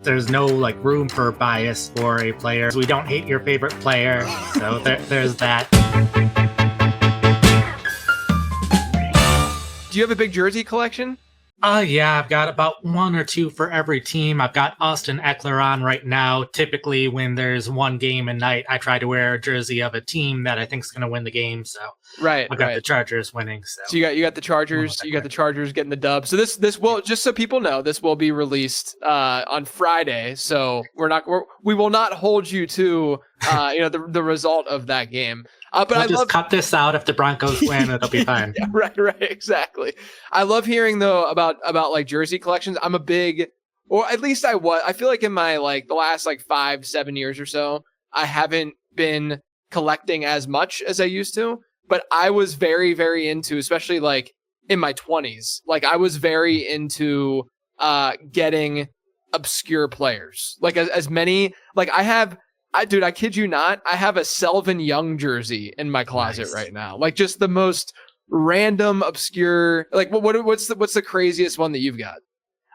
there's no like room for bias for a player. We don't hate your favorite player, so there's that. Do you have a big jersey collection? Yeah, I've got about 1 or 2 for every team. I've got Austin Eckler on right now. Typically, when there's one game a night, I try to wear a jersey of a team that I think is going to win the game. So right, I've got the Chargers winning. So you got the Chargers. You got the Chargers getting the dub. So this will, just so people know, this will be released on Friday. So we will not hold you to the result of that game. But I'll just cut this out if the Broncos win. It'll be fine. Yeah, right, exactly. I love hearing though about like jersey collections. I'm a big, or at least I feel like in my like the last like 5-7 years or so, I haven't been collecting as much as I used to. But I was very, very into, especially like in my 20s, like I was very into getting obscure players. Like as many, like I kid you not, I have a Selvin Young jersey in my closet right now. Like just the most random, obscure, like what's the craziest one that you've got?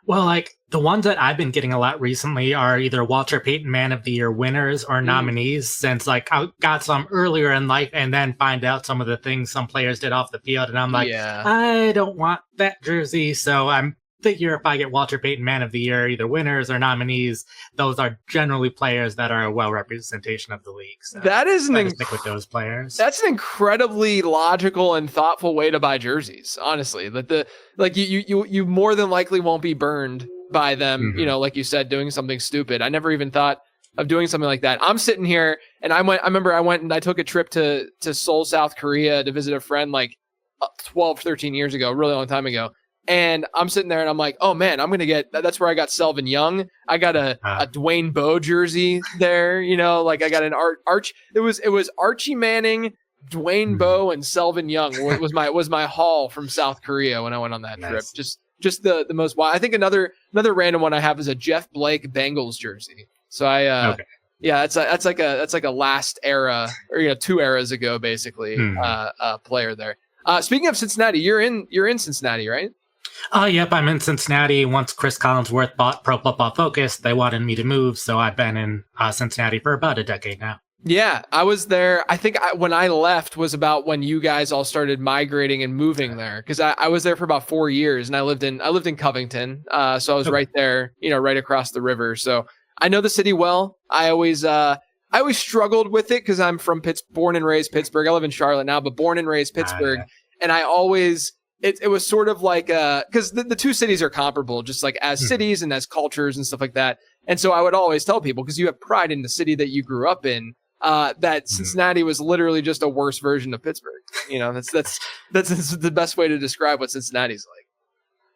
Well, like the ones that I've been getting a lot recently are either Walter Payton Man of the Year winners or nominees, since like I got some earlier in life and then find out some of the things some players did off the field. And I'm like, I don't want that jersey. So I'm figure if I get Walter Payton Man of the Year, either winners or nominees, those are generally players that are a well representation of the league. So that is stick with those players. That's an incredibly logical and thoughtful way to buy jerseys. Honestly, that you more than likely won't be burned by them. You know, like you said, doing something stupid. I never even thought of doing something like that. I'm sitting here and I remember I went and I took a trip to Seoul, South Korea to visit a friend like 12, 13 years ago, a really long time ago. And I'm sitting there and I'm like, oh man, I'm going to that's where I got Selvin Young. I got a Dwayne Bowe jersey there, you know, like I got an it was Archie Manning, Dwayne Bowe, and Selvin Young was my haul from South Korea when I went on that trip. Just the most wild. I think another random one I have is a Jeff Blake Bengals jersey. So yeah, that's like a last era, or 2 eras ago, basically, player there. Speaking of Cincinnati, you're in Cincinnati, right? Yep, I'm in Cincinnati. Once Chris Collinsworth bought Pro Football Focus, they wanted me to move, so I've been in Cincinnati for about a decade now. Yeah, I was there. I think when I left was about when you guys all started migrating and moving there, because I was there for about 4 years, and I lived in Covington, so I was right there, right across the river. So I know the city well. I always struggled with it because I'm from born and raised Pittsburgh. I live in Charlotte now, but born and raised Pittsburgh, and I always. It was sort of like, because the two cities are comparable, just like as cities and as cultures and stuff like that. And so I would always tell people, because you have pride in the city that you grew up in, that Cincinnati was literally just a worse version of Pittsburgh. That's the best way to describe what Cincinnati's like.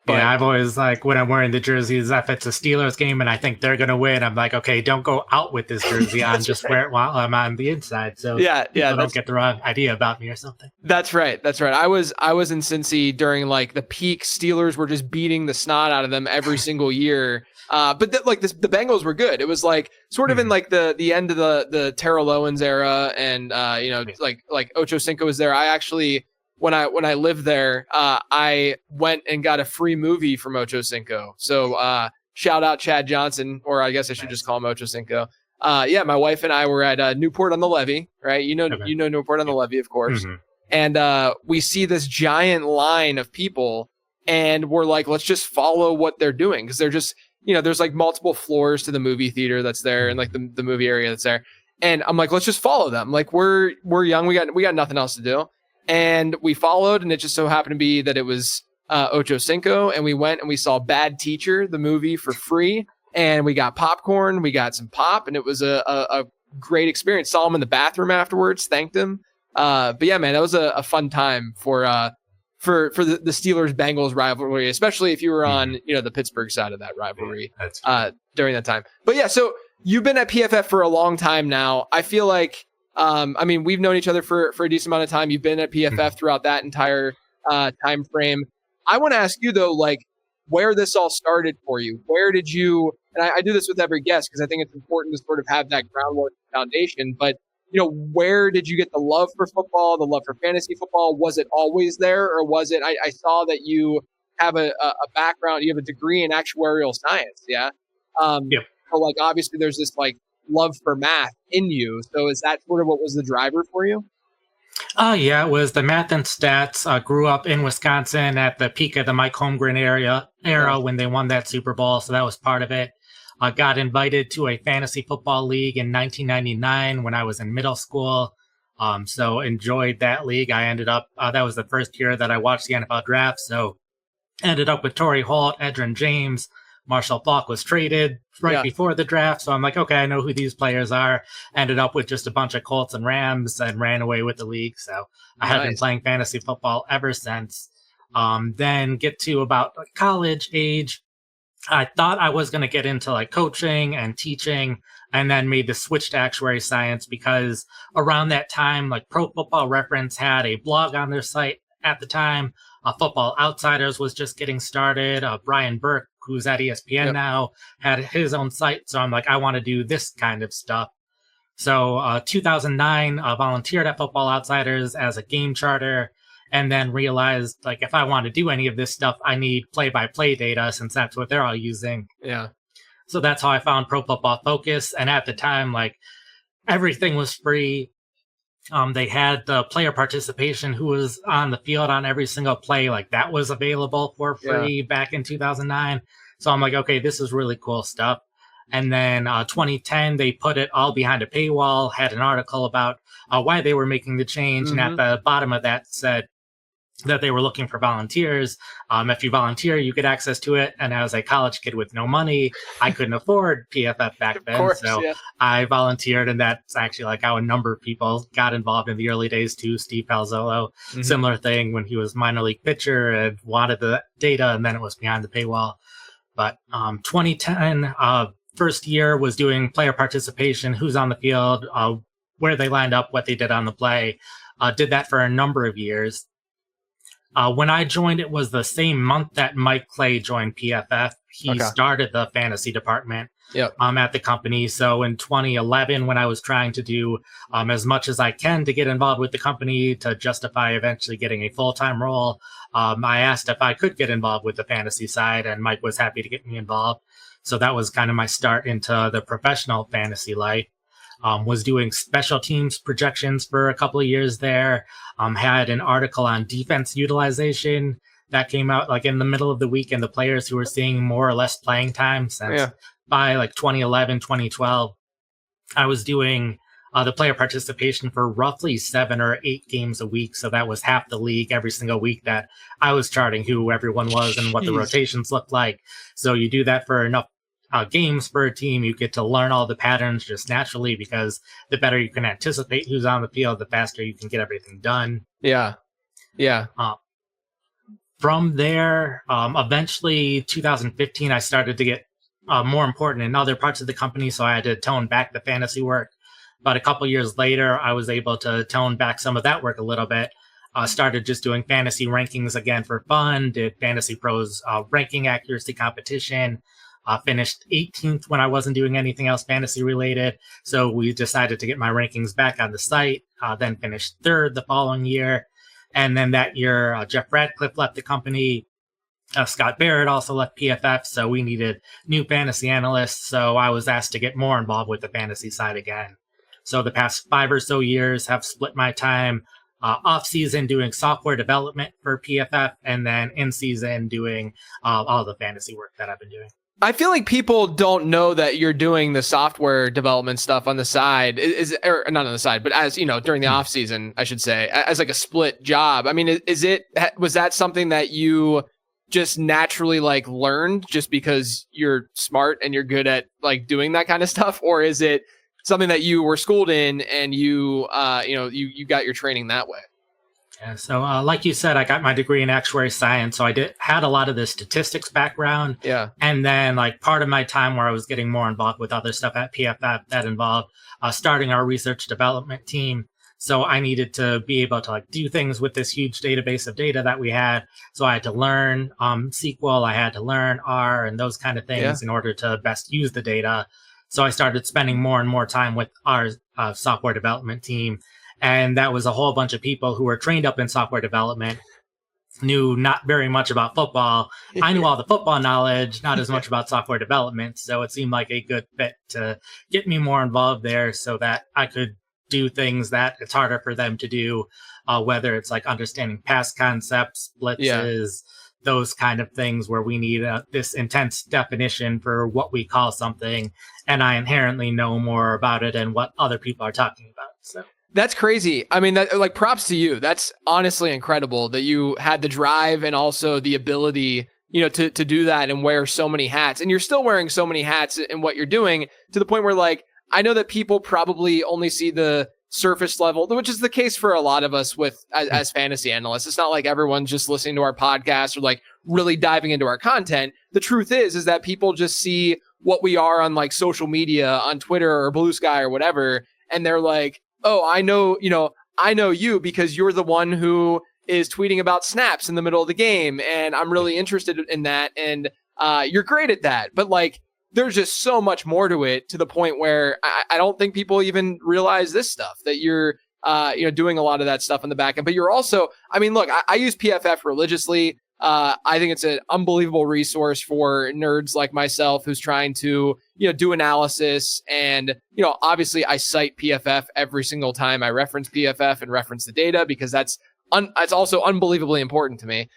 But, yeah, I've always when I'm wearing the jerseys, if it's a Steelers game and I think they're going to win, I'm like, okay, don't go out with this jersey on, just wear it while I'm on the inside. So people don't get the wrong idea about me or something. That's right. I was in Cincy during like the peak. Steelers were just beating the snot out of them every single year. But the Bengals were good. It was like sort of in like the end of the Terrell Owens era, and like Ocho Cinco was there. I actually. When I lived there, I went and got a free movie from Ocho Cinco. So shout out Chad Johnson, or I guess I should just call him Ocho Cinco. My wife and I were at Newport on the Levee, right? You know Newport on the Levee, of course. And we see this giant line of people, and we're like, let's just follow what they're doing, because they're just there's like multiple floors to the movie theater that's there, and like the movie area that's there. And I'm like, let's just follow them. Like we're young, we got nothing else to do. And we followed, and it just so happened to be that it was Ocho Cinco, and we went and we saw Bad Teacher, the movie, for free, and we got popcorn, we got some pop, and it was a great experience. Saw him in the bathroom afterwards, thanked him. But yeah, man, that was a fun time for the Steelers-Bengals rivalry, especially if you were on the Pittsburgh side of that rivalry during that time. But yeah, so you've been at PFF for a long time now. I feel like. We've known each other for a decent amount of time. You've been at PFF throughout that entire time frame. I want to ask you though, like where this all started for you. Where did you? And I do this with every guest because I think it's important to sort of have that groundwork foundation. But where did you get the love for football, the love for fantasy football? Was it always there, or was it? I saw that you have a background. You have a degree in actuarial science. Yeah. So like obviously there's this like love for math in you. So is that sort of what was the driver for you? Yeah, it was the math and stats. Grew up in Wisconsin at the peak of the Mike Holmgren era when they won that Super Bowl, so that was part of it. Got invited to a fantasy football league in 1999 when I was in middle school. So enjoyed that league. I ended up, that was the first year that I watched the NFL draft. So ended up with Torrey Holt, Edgerrin James, Marshall Faulk was traded right before the draft. So I'm like, okay, I know who these players are. Ended up with just a bunch of Colts and Rams and ran away with the league. So I have been playing fantasy football ever since. Then get to about college age. I thought I was going to get into like coaching and teaching, and then made the switch to actuary science because around that time, like Pro Football Reference had a blog on their site at the time. Football Outsiders was just getting started. Brian Burke, who's at ESPN now, had his own site. So I'm like, I want to do this kind of stuff. So 2009, volunteered at Football Outsiders as a game charter, and then realized like if I want to do any of this stuff, I need play-by-play data since that's what they're all using. Yeah. So that's how I found Pro Football Focus. And at the time, like everything was free. They had the player participation who was on the field on every single play. Like that was available for free back in 2009. So I'm like, okay, this is really cool stuff. And then 2010, they put it all behind a paywall, had an article about why they were making the change. And at the bottom of that said that they were looking for volunteers. If you volunteer, you get access to it. And as a college kid with no money, I couldn't afford PFF back then. I volunteered, and that's actually like how a number of people got involved in the early days too. Steve Palazzolo, similar thing when he was minor league pitcher and wanted the data, and then it was behind the paywall. But 2010, first year was doing player participation, who's on the field, where they lined up, what they did on the play. Did that for a number of years. When I joined, it was the same month that Mike Clay joined PFF. He started the fantasy department at the company. So in 2011, when I was trying to do as much as I can to get involved with the company to justify eventually getting a full-time role, I asked if I could get involved with the fantasy side, and Mike was happy to get me involved. So that was kind of my start into the professional fantasy life. Was doing special teams projections for a couple of years there. Had an article on defense utilization that came out like in the middle of the week, and the players who were seeing more or less playing time since by like 2011, 2012. I was doing the player participation for roughly 7 or 8 games a week. So that was half the league every single week that I was charting who everyone was and what the rotations looked like. So you do that for enough games for a team, you get to learn all the patterns just naturally, because the better you can anticipate who's on the field, the faster you can get everything done. From there, eventually 2015, I started to get more important in other parts of the company, so I had to tone back the fantasy work. But a couple years later, I was able to tone back some of that work a little bit. Started just doing fantasy rankings again for fun, did Fantasy Pros ranking accuracy competition. Finished 18th when I wasn't doing anything else fantasy related. So we decided to get my rankings back on the site, then finished 3rd the following year. And then that year, Jeff Radcliffe left the company. Scott Barrett also left PFF. So we needed new fantasy analysts. So I was asked to get more involved with the fantasy side again. So the past 5 or so years have split my time off season doing software development for PFF, and then in season doing all the fantasy work that I've been doing. I feel like people don't know that you're doing the software development stuff on the side, or not on the side, but as you know, during the off season, I should say, as like a split job. I mean, was that something that you just naturally like learned just because you're smart and you're good at like doing that kind of stuff, or is it something that you were schooled in and you got your training that way? Yeah, so like you said, I got my degree in actuary science, so I had a lot of the statistics background. Yeah. And then like part of my time where I was getting more involved with other stuff at PFF that involved starting our research development team. So I needed to be able to like do things with this huge database of data that we had. So I had to learn SQL, I had to learn R and those kind of things in order to best use the data. So I started spending more and more time with our software development team. And that was a whole bunch of people who were trained up in software development. knew not very much about football. I knew all the football knowledge, not as much about software development. So it seemed like a good fit to get me more involved there so that I could do things that it's harder for them to do, whether it's like understanding pass concepts, blitzes, those kind of things where we need this intense definition for what we call something. And I inherently know more about it and what other people are talking about. So that's crazy. I mean, that, like, props to you. That's honestly incredible that you had the drive and also the ability, to do that and wear so many hats. And you're still wearing so many hats in what you're doing, to the point where, like, I know that people probably only see the surface level, which is the case for a lot of us as fantasy analysts. It's not like everyone's just listening to our podcast or like really diving into our content. The truth is that people just see what we are on like social media, on Twitter or Blue Sky or whatever. And they're like, oh, I know you because you're the one who is tweeting about snaps in the middle of the game. And I'm really interested in that. And you're great at that. But like, there's just so much more to it, to the point where I don't think people even realize this stuff, that you're, doing a lot of that stuff in the back end. But you're also, I mean, look, I use PFF religiously. I think it's an unbelievable resource for nerds like myself who's trying to, do analysis. And, obviously I cite PFF every single time I reference PFF and reference the data, because that's also unbelievably important to me.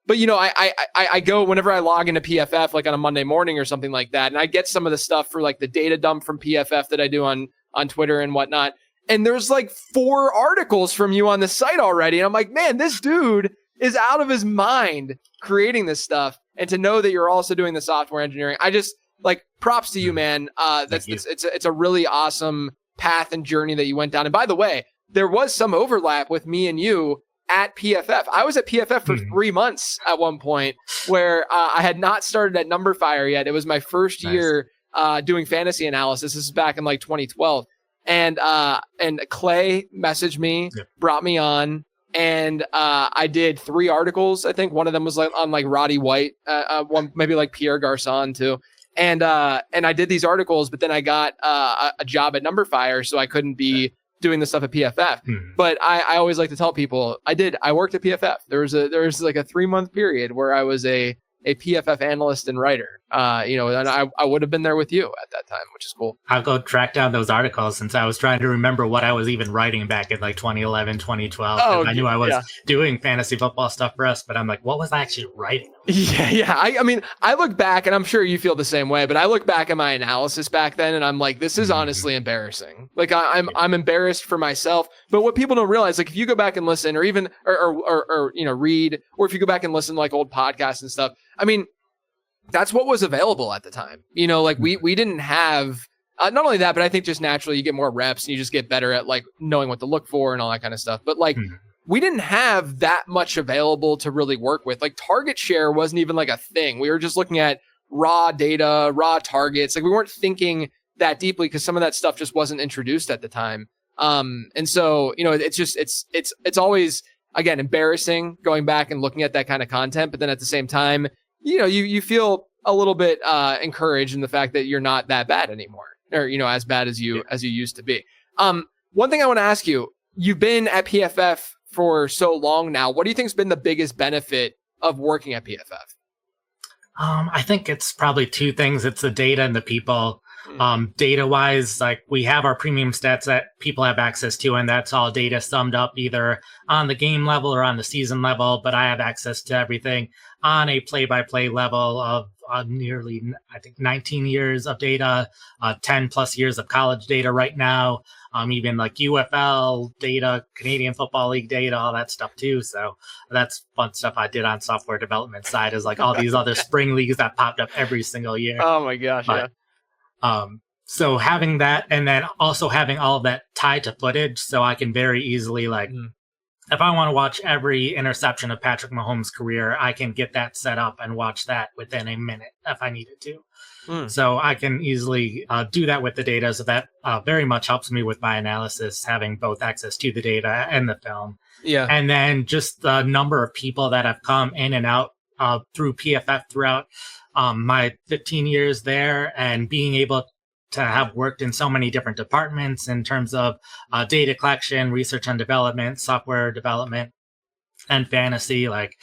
But, I go whenever I log into PFF, like on a Monday morning or something like that, and I get some of the stuff for like the data dump from PFF that I do on Twitter and whatnot. And there's like 4 articles from you on the site already. And I'm like, man, this dude is out of his mind creating this stuff. And to know that you're also doing the software engineering, I just like, props to you, man. It's a really awesome path and journey that you went down. And by the way, there was some overlap with me and you at PFF. I was at PFF for 3 months at one point, where I had not started at Numberfire yet. It was my first year doing fantasy analysis. This is back in like 2012. And Clay messaged me, brought me on, and I did 3 articles. I think one of them was like on like Roddy White, one maybe like Pierre Garçon too. And I did these articles, but then I got a job at Numberfire, so I couldn't be doing this stuff at PFF. But I always like to tell people I worked at PFF. There was like a 3-month period where I was a PFF analyst and writer, and I would have been there with you at that time, which is cool. I'll go track down those articles, since I was trying to remember what I was even writing back in like 2011, 2012. I knew I was doing fantasy football stuff for us, but I'm like, what was I actually writing? Yeah. I mean, I look back, and I'm sure you feel the same way, but I look back at my analysis back then, and I'm like, this is honestly embarrassing. Like I'm embarrassed for myself. But what people don't realize, like if you go back and listen, or even or read, or if you go back and listen to like old podcasts and stuff, I mean, that's what was available at the time. Like we didn't have not only that, but I think just naturally you get more reps and you just get better at like knowing what to look for and all that kind of stuff. But like we didn't have that much available to really work with. Like target share wasn't even like a thing. We were just looking at raw data, raw targets. Like we weren't thinking that deeply because some of that stuff just wasn't introduced at the time. And so, it's always, again, embarrassing going back and looking at that kind of content. But then at the same time, you feel a little bit encouraged in the fact that you're not that bad anymore, or as bad as you used to be. One thing I want to ask you: you've been at PFF for so long now. What do you think has been the biggest benefit of working at PFF? I think it's probably 2 things. It's the data and the people. Data wise, like we have our premium stats that people have access to, and that's all data summed up either on the game level or on the season level. But I have access to everything on a play-by-play level of nearly, I think, 19 years of data, 10 plus years of college data right now, even like UFL data, Canadian Football League data, all that stuff too. So that's fun stuff I did on software development side, is like all these other spring leagues that popped up every single year. Oh my gosh, yeah. So having that, and then also having all of that tied to footage, so I can very easily, like, if I want to watch every interception of Patrick Mahomes' career, I can get that set up and watch that within a minute if I needed to. So I can easily do that with the data. So that very much helps me with my analysis, having both access to the data and the film. Yeah. And then just the number of people that have come in and out through PFF throughout my 15 years there, and being able to have worked in so many different departments in terms of data collection, research and development, software development, and fantasy. Like,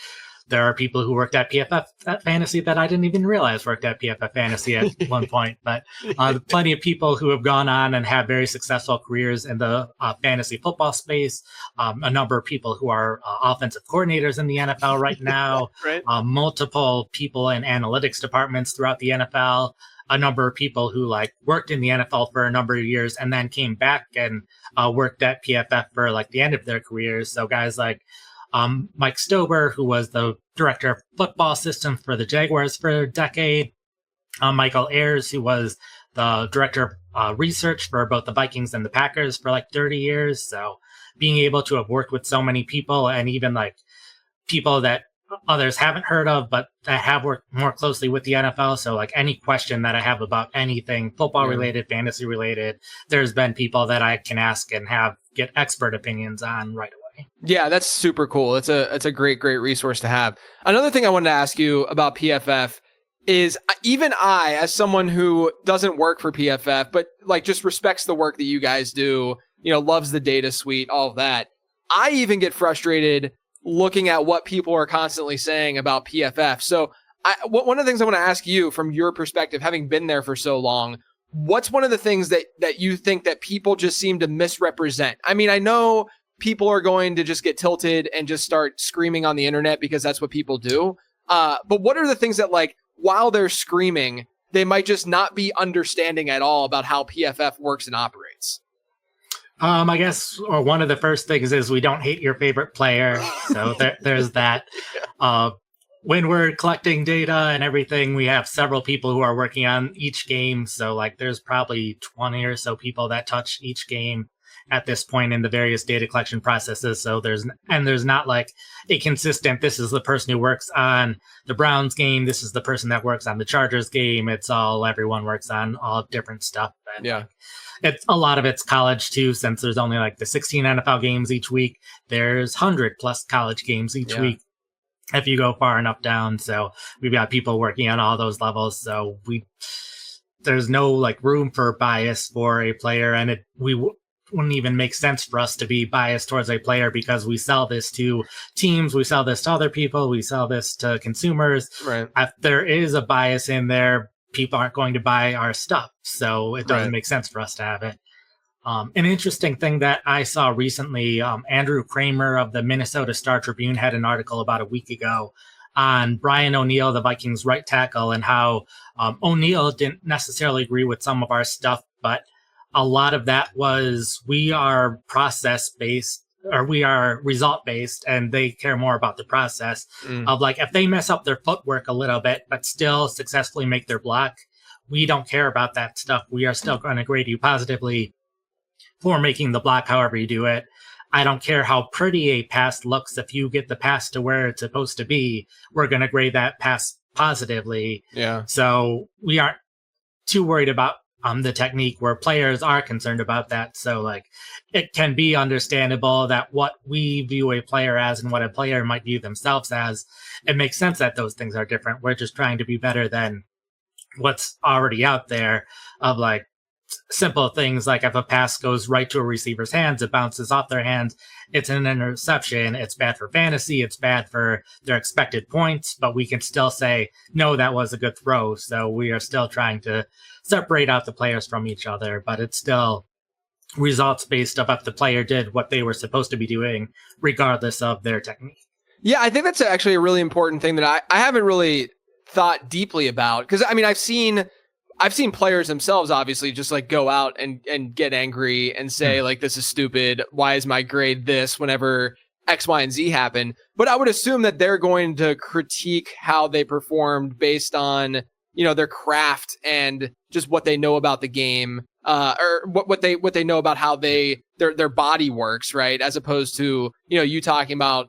there are people who worked at PFF Fantasy that I didn't even realize worked at PFF Fantasy at one point. But plenty of people who have gone on and have very successful careers in the fantasy football space. A number of people who are offensive coordinators in the NFL right now. Right. Multiple people in analytics departments throughout the NFL. A number of people who like worked in the NFL for a number of years and then came back and worked at PFF for like the end of their careers. So guys like Mike Stober, who was the director of football systems for the Jaguars for a decade. Michael Ayers, who was the director of research for both the Vikings and the Packers for like 30 years. So being able to have worked with so many people and even like people that others haven't heard of, but that have worked more closely with the NFL. So like any question that I have about anything football related, fantasy related, there's been people that I can ask and get expert opinions on right away. Yeah, that's super cool. It's a great resource to have. Another thing I wanted to ask you about PFF is even I, as someone who doesn't work for PFF, but like just respects the work that you guys do, loves the data suite, all of that. I even get frustrated looking at what people are constantly saying about PFF. So one of the things I want to ask you from your perspective, having been there for so long, what's one of the things that you think that people just seem to misrepresent? I mean, I know people are going to just get tilted and just start screaming on the internet because that's what people do. But what are the things that, like, while they're screaming, they might just not be understanding at all about how PFF works and operates? I guess one of the first things is we don't hate your favorite player. So there's that. When we're collecting data and everything, we have several people who are working on each game. So like there's probably 20 or so people that touch each game at this point in the various data collection processes. So there's not like a consistent, this is the person who works on the Browns game, this is the person that works on the Chargers game. It's all, everyone works on all different stuff. And yeah. It's a lot of it's college too, since there's only like the 16 NFL games each week. There's 100 plus college games each week if you go far enough down. So we've got people working on all those levels. So there's no like room for bias for a player, and wouldn't even make sense for us to be biased towards a player because we sell this to teams, we sell this to other people, we sell this to consumers. Right. If there is a bias in there, people aren't going to buy our stuff. So it doesn't make sense for us to have it. An interesting thing that I saw recently, Andrew Kramer of the Minnesota Star Tribune had an article about a week ago on Brian O'Neill, the Vikings right tackle, and how O'Neill didn't necessarily agree with some of our stuff, but a lot of that was we are process-based, or we are result-based, and they care more about the process of like, if they mess up their footwork a little bit, but still successfully make their block, we don't care about that stuff. We are still going to grade you positively for making the block however you do it. I don't care how pretty a pass looks. If you get the pass to where it's supposed to be, we're going to grade that pass positively. Yeah. So we aren't too worried about the technique, where players are concerned about that. So like it can be understandable that what we view a player as and what a player might view themselves as, it makes sense that those things are different. We're just trying to be better than what's already out there, of like simple things like if a pass goes right to a receiver's hands, it bounces off their hands, it's an interception, it's bad for fantasy, it's bad for their expected points, but we can still say, no, that was a good throw. So we are still trying to separate out the players from each other, but it's still results based of if the player did what they were supposed to be doing, regardless of their technique. Yeah, I think that's actually a really important thing that I haven't really thought deeply about, because I mean, I've seen players themselves obviously just like go out and get angry and say like, this is stupid, why is my grade this whenever X, Y, and Z happen. But I would assume that they're going to critique how they performed based on, their craft and just what they know about the game, or what they know about how their body works, right? As opposed to, you talking about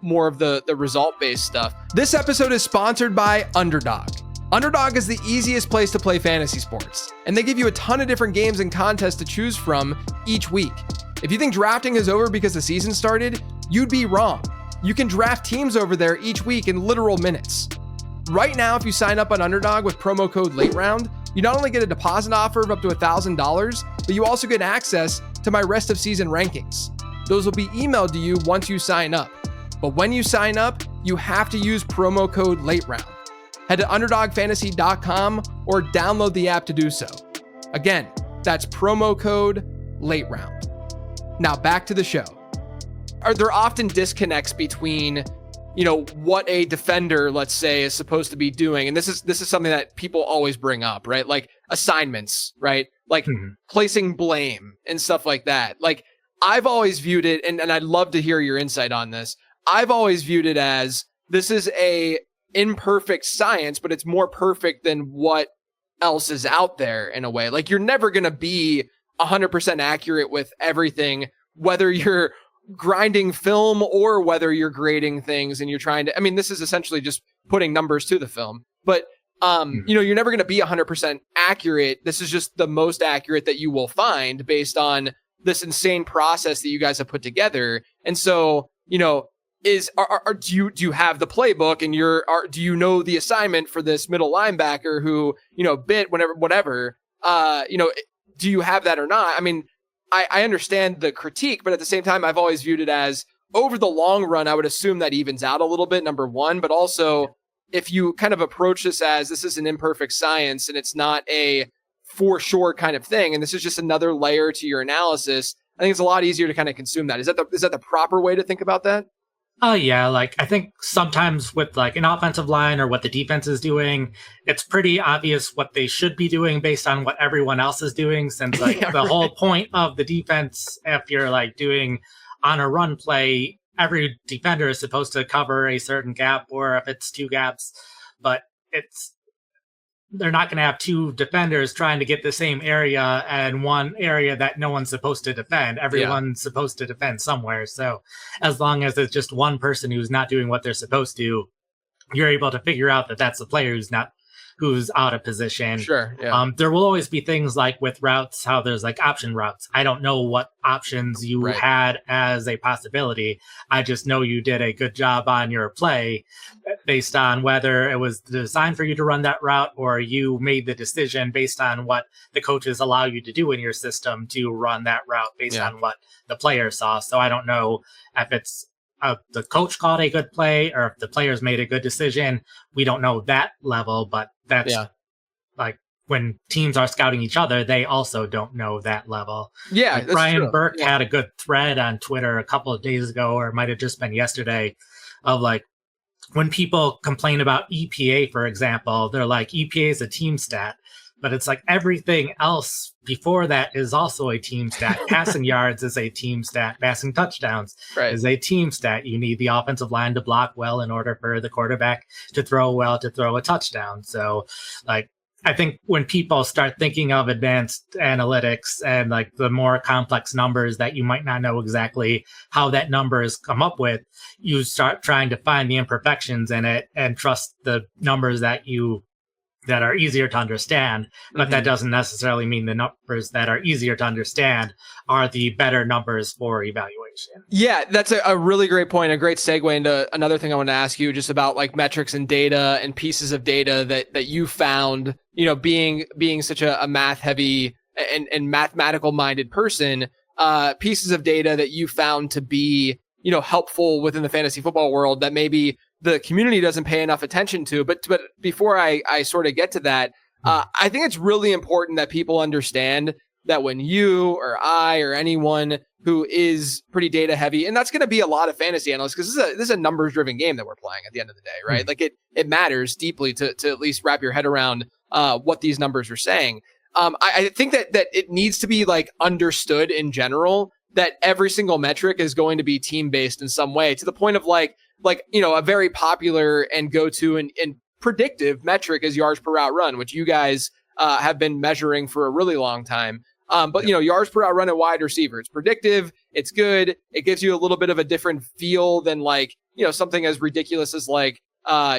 more of the result-based stuff. This episode is sponsored by Underdog. Underdog is the easiest place to play fantasy sports, and they give you a ton of different games and contests to choose from each week. If you think drafting is over because the season started, you'd be wrong. You can draft teams over there each week in literal minutes. Right now, if you sign up on Underdog with promo code LATEROUND, you not only get a deposit offer of up to $1,000, but you also get access to my rest of season rankings. Those will be emailed to you once you sign up. But when you sign up, you have to use promo code LATEROUND. Head to underdogfantasy.com or download the app to do so. Again, that's promo code LATEROUND. Now back to the show. Are there often disconnects between, what a defender, let's say, is supposed to be doing? And this is something that people always bring up, right? Like assignments, right? Like placing blame and stuff like that. Like I've always viewed it, and I'd love to hear your insight on this. I've always viewed it as this is a imperfect science, but it's more perfect than what else is out there in a way. Like you're never going to be 100% accurate with everything, whether you're grinding film or whether you're grading things and you're trying to, this is essentially just putting numbers to the film, but you're never going to be 100% accurate. This is just the most accurate that you will find based on this insane process that you guys have put together. And so, do you have the playbook and do you know the assignment for this middle linebacker who, bit whatever, do you have that or not? I understand the critique, but at the same time, I've always viewed it as over the long run, I would assume that evens out a little bit, number one, but also if you kind of approach this as this is an imperfect science and it's not a for sure kind of thing, and this is just another layer to your analysis, I think it's a lot easier to kind of consume that. Is that the proper way to think about that? Oh, yeah. Like, I think sometimes with like an offensive line or what the defense is doing, it's pretty obvious what they should be doing based on what everyone else is doing. Since like whole point of the defense, if you're like doing on a run play, every defender is supposed to cover a certain gap, or if it's two gaps, but they're not going to have two defenders trying to get the same area and one area that no one's supposed to defend. Everyone's supposed to defend somewhere. So as long as it's just one person who's not doing what they're supposed to, you're able to figure out that that's the player who's out of position. Sure. Yeah. There will always be things like with routes, how there's like option routes. I don't know what options you had as a possibility. I just know you did a good job on your play based on whether it was designed for you to run that route or you made the decision based on what the coaches allow you to do in your system to run that route based on what the player saw. So I don't know if it's the coach called a good play or if the players made a good decision. We don't know that level, but that's like when teams are scouting each other, they also don't know that level. Yeah. Like Brian Burke had a good thread on Twitter a couple of days ago, or it might have just been yesterday, of like when people complain about EPA, for example, they're like, EPA is a team stat. But it's like everything else before that is also a team stat. Passing yards is a team stat. Passing touchdowns is a team stat. You need the offensive line to block well in order for the quarterback to throw well to throw a touchdown. So, like, I think when people start thinking of advanced analytics and like the more complex numbers that you might not know exactly how that number is come up with, you start trying to find the imperfections in it and trust the numbers that are easier to understand, but that doesn't necessarily mean the numbers that are easier to understand are the better numbers for evaluation. Yeah, that's a really great point, a great segue into another thing I want to ask you just about like metrics and data and pieces of data that you found, being such a math heavy and mathematical minded person, pieces of data that you found to be, helpful within the fantasy football world that maybe the community doesn't pay enough attention to. But before I sort of get to that, I think it's really important that people understand that when you or I or anyone who is pretty data heavy, and that's going to be a lot of fantasy analysts, because this is a numbers driven game that we're playing at the end of the day, right? Like it matters deeply to at least wrap your head around what these numbers are saying. I think that it needs to be like understood in general that every single metric is going to be team based in some way, to the point of like a very popular and go-to and predictive metric is yards per route run, which you guys have been measuring for a really long time. But yards per route run at wide receiver, it's predictive, it's good, it gives you a little bit of a different feel than like something as ridiculous as like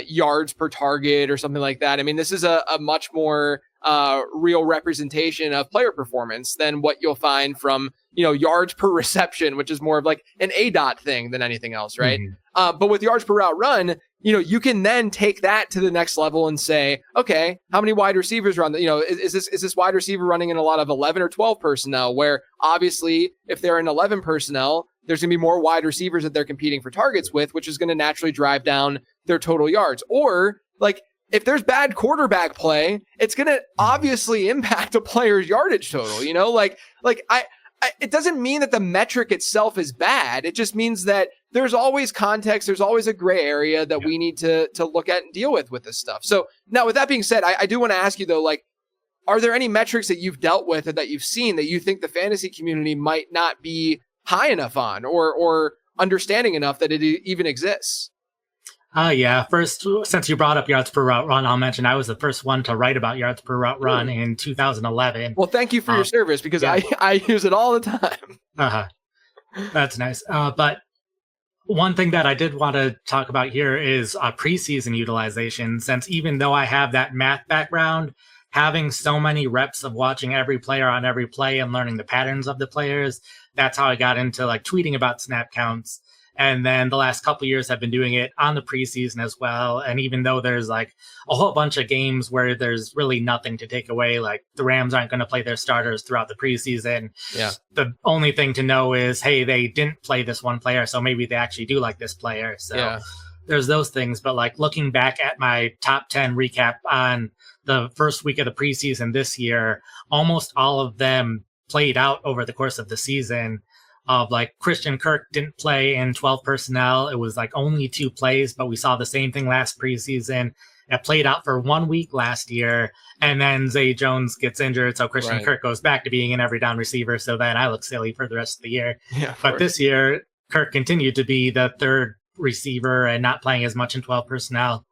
yards per target or something like that. I mean, this is a much more real representation of player performance than what you'll find from yards per reception, which is more of like an ADOT thing than anything else, right? But with yards per route run, you can then take that to the next level and say, okay, how many wide receivers are on the, is this wide receiver running in a lot of 11 or 12 personnel, where obviously if they're in 11 personnel, there's going to be more wide receivers that they're competing for targets with, which is going to naturally drive down their total yards. Or like if there's bad quarterback play, it's going to obviously impact a player's yardage total, you know, like it doesn't mean that the metric itself is bad. It just means that there's always context. There's always a gray area that we need to look at and deal with this stuff. So now with that being said, I do want to ask you though, like, are there any metrics that you've dealt with or that you've seen that you think the fantasy community might not be high enough on or understanding enough that it even exists? Yeah. First, since you brought up yards per route run, I'll mention I was the first one to write about yards per route run in 2011. Well, thank you for your service because I use it all the time. That's nice. But one thing that I did want to talk about here is preseason utilization, since even though I have that math background, having so many reps of watching every player on every play and learning the patterns of the players, that's how I got into like tweeting about snap counts. And then the last couple of years I've been doing it on the preseason as well. And even though there's like a whole bunch of games where there's really nothing to take away, like the Rams aren't going to play their starters throughout the preseason. Yeah. The only thing to know is, hey, they didn't play this one player, so maybe they actually do like this player. So there's those things. But like looking back at my top 10 recap on the first week of the preseason this year, almost all of them played out over the course of the season. Of like Christian Kirk didn't play in 12 personnel. It was like only 2 plays, but we saw the same thing last preseason. It played out for 1 week last year, and then Zay Jones gets injured, so Christian Kirk goes back to being an every down receiver. So then I look silly for the rest of the year. Yeah, but this year, Kirk continued to be the third receiver and not playing as much in 12 personnel.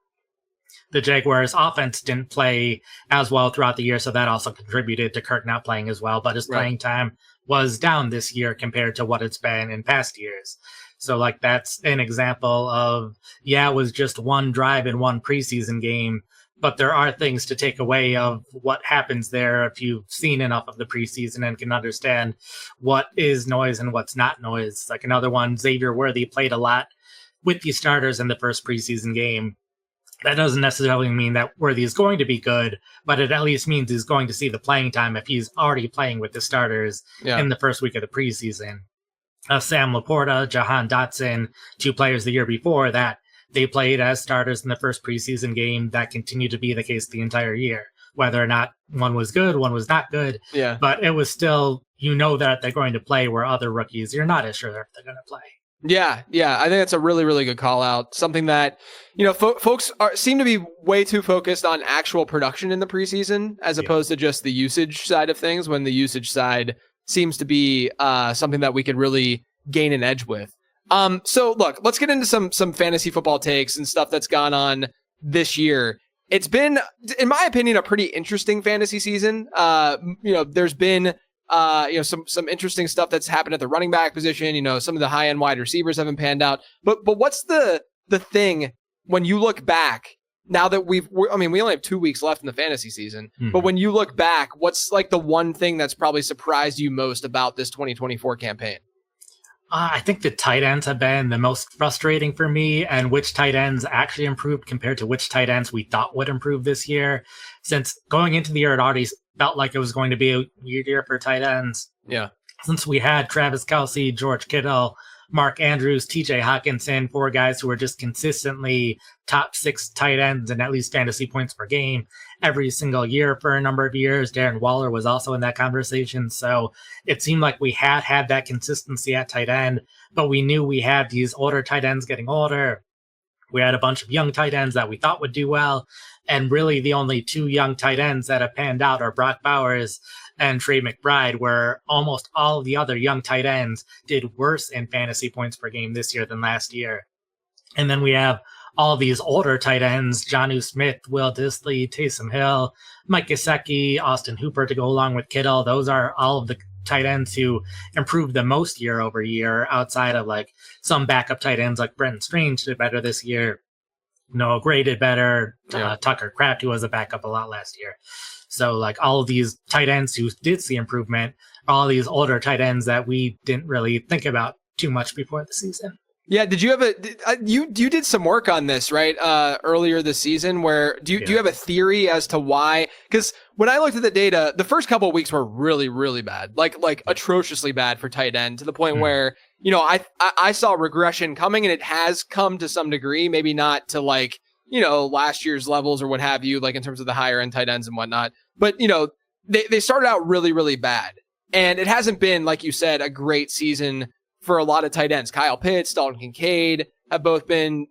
The Jaguars offense didn't play as well throughout the year, so that also contributed to Kirk not playing as well, but his playing time was down this year compared to what it's been in past years. So like that's an example of, it was just one drive in one preseason game, but there are things to take away of what happens there if you've seen enough of the preseason and can understand what is noise and what's not noise. Like another one, Xavier Worthy played a lot with the starters in the first preseason game. That doesn't necessarily mean that Worthy is going to be good, but it at least means he's going to see the playing time if he's already playing with the starters in the first week of the preseason. Sam Laporta, Jahan Dotson, 2 players the year before that, they played as starters in the first preseason game. That continued to be the case the entire year. Whether or not one was good, one was not good. Yeah. But it was still, that they're going to play, where other rookies, you're not as sure if they're going to play. Yeah. I think that's a really, really good call out. Something that, folks seem to be way too focused on actual production in the preseason as opposed to just the usage side of things, when the usage side seems to be something that we could really gain an edge with. So look, let's get into some fantasy football takes and stuff that's gone on this year. It's been, in my opinion, a pretty interesting fantasy season. There's been some interesting stuff that's happened at the running back position. Some of the high end wide receivers haven't panned out. But what's the thing when you look back now that we only have 2 weeks left in the fantasy season, but when you look back, what's like the one thing that's probably surprised you most about this 2024 campaign? I think the tight ends have been the most frustrating for me, and which tight ends actually improved compared to which tight ends we thought would improve this year. Since going into the year, it already felt like it was going to be a weird year for tight ends. Yeah. Since we had Travis Kelce, George Kittle, Mark Andrews, TJ Hawkinson, 4 guys who were just consistently top 6 tight ends and at least fantasy points per game every single year for a number of years. Darren Waller was also in that conversation. So it seemed like we had that consistency at tight end, but we knew we had these older tight ends getting older. We had a bunch of young tight ends that we thought would do well. And really the only 2 young tight ends that have panned out are Brock Bowers and Trey McBride, where almost all of the other young tight ends did worse in fantasy points per game this year than last year. And then we have all these older tight ends, Jonnu Smith, Will Dissly, Taysom Hill, Mike Gesicki, Austin Hooper to go along with Kittle. Those are all of the tight ends who improved the most year over year, outside of like some backup tight ends like Brenton Strange did better this year. Noah Gray did better. Tucker Kraft, who was a backup a lot last year. So like all of these tight ends who did see improvement, all these older tight ends that we didn't really think about too much before the season. Yeah, did you have you did some work on this, right? Earlier this season, where do you have a theory as to why? Because when I looked at the data, the first couple of weeks were really, really bad, like atrociously bad for tight end, to the point where, I saw regression coming, and it has come to some degree, maybe not to last year's levels or what have you, like in terms of the higher end tight ends and whatnot. But, they started out really, really bad, and it hasn't been, like you said, a great season for a lot of tight ends. Kyle Pitts, Dalton Kincaid have both been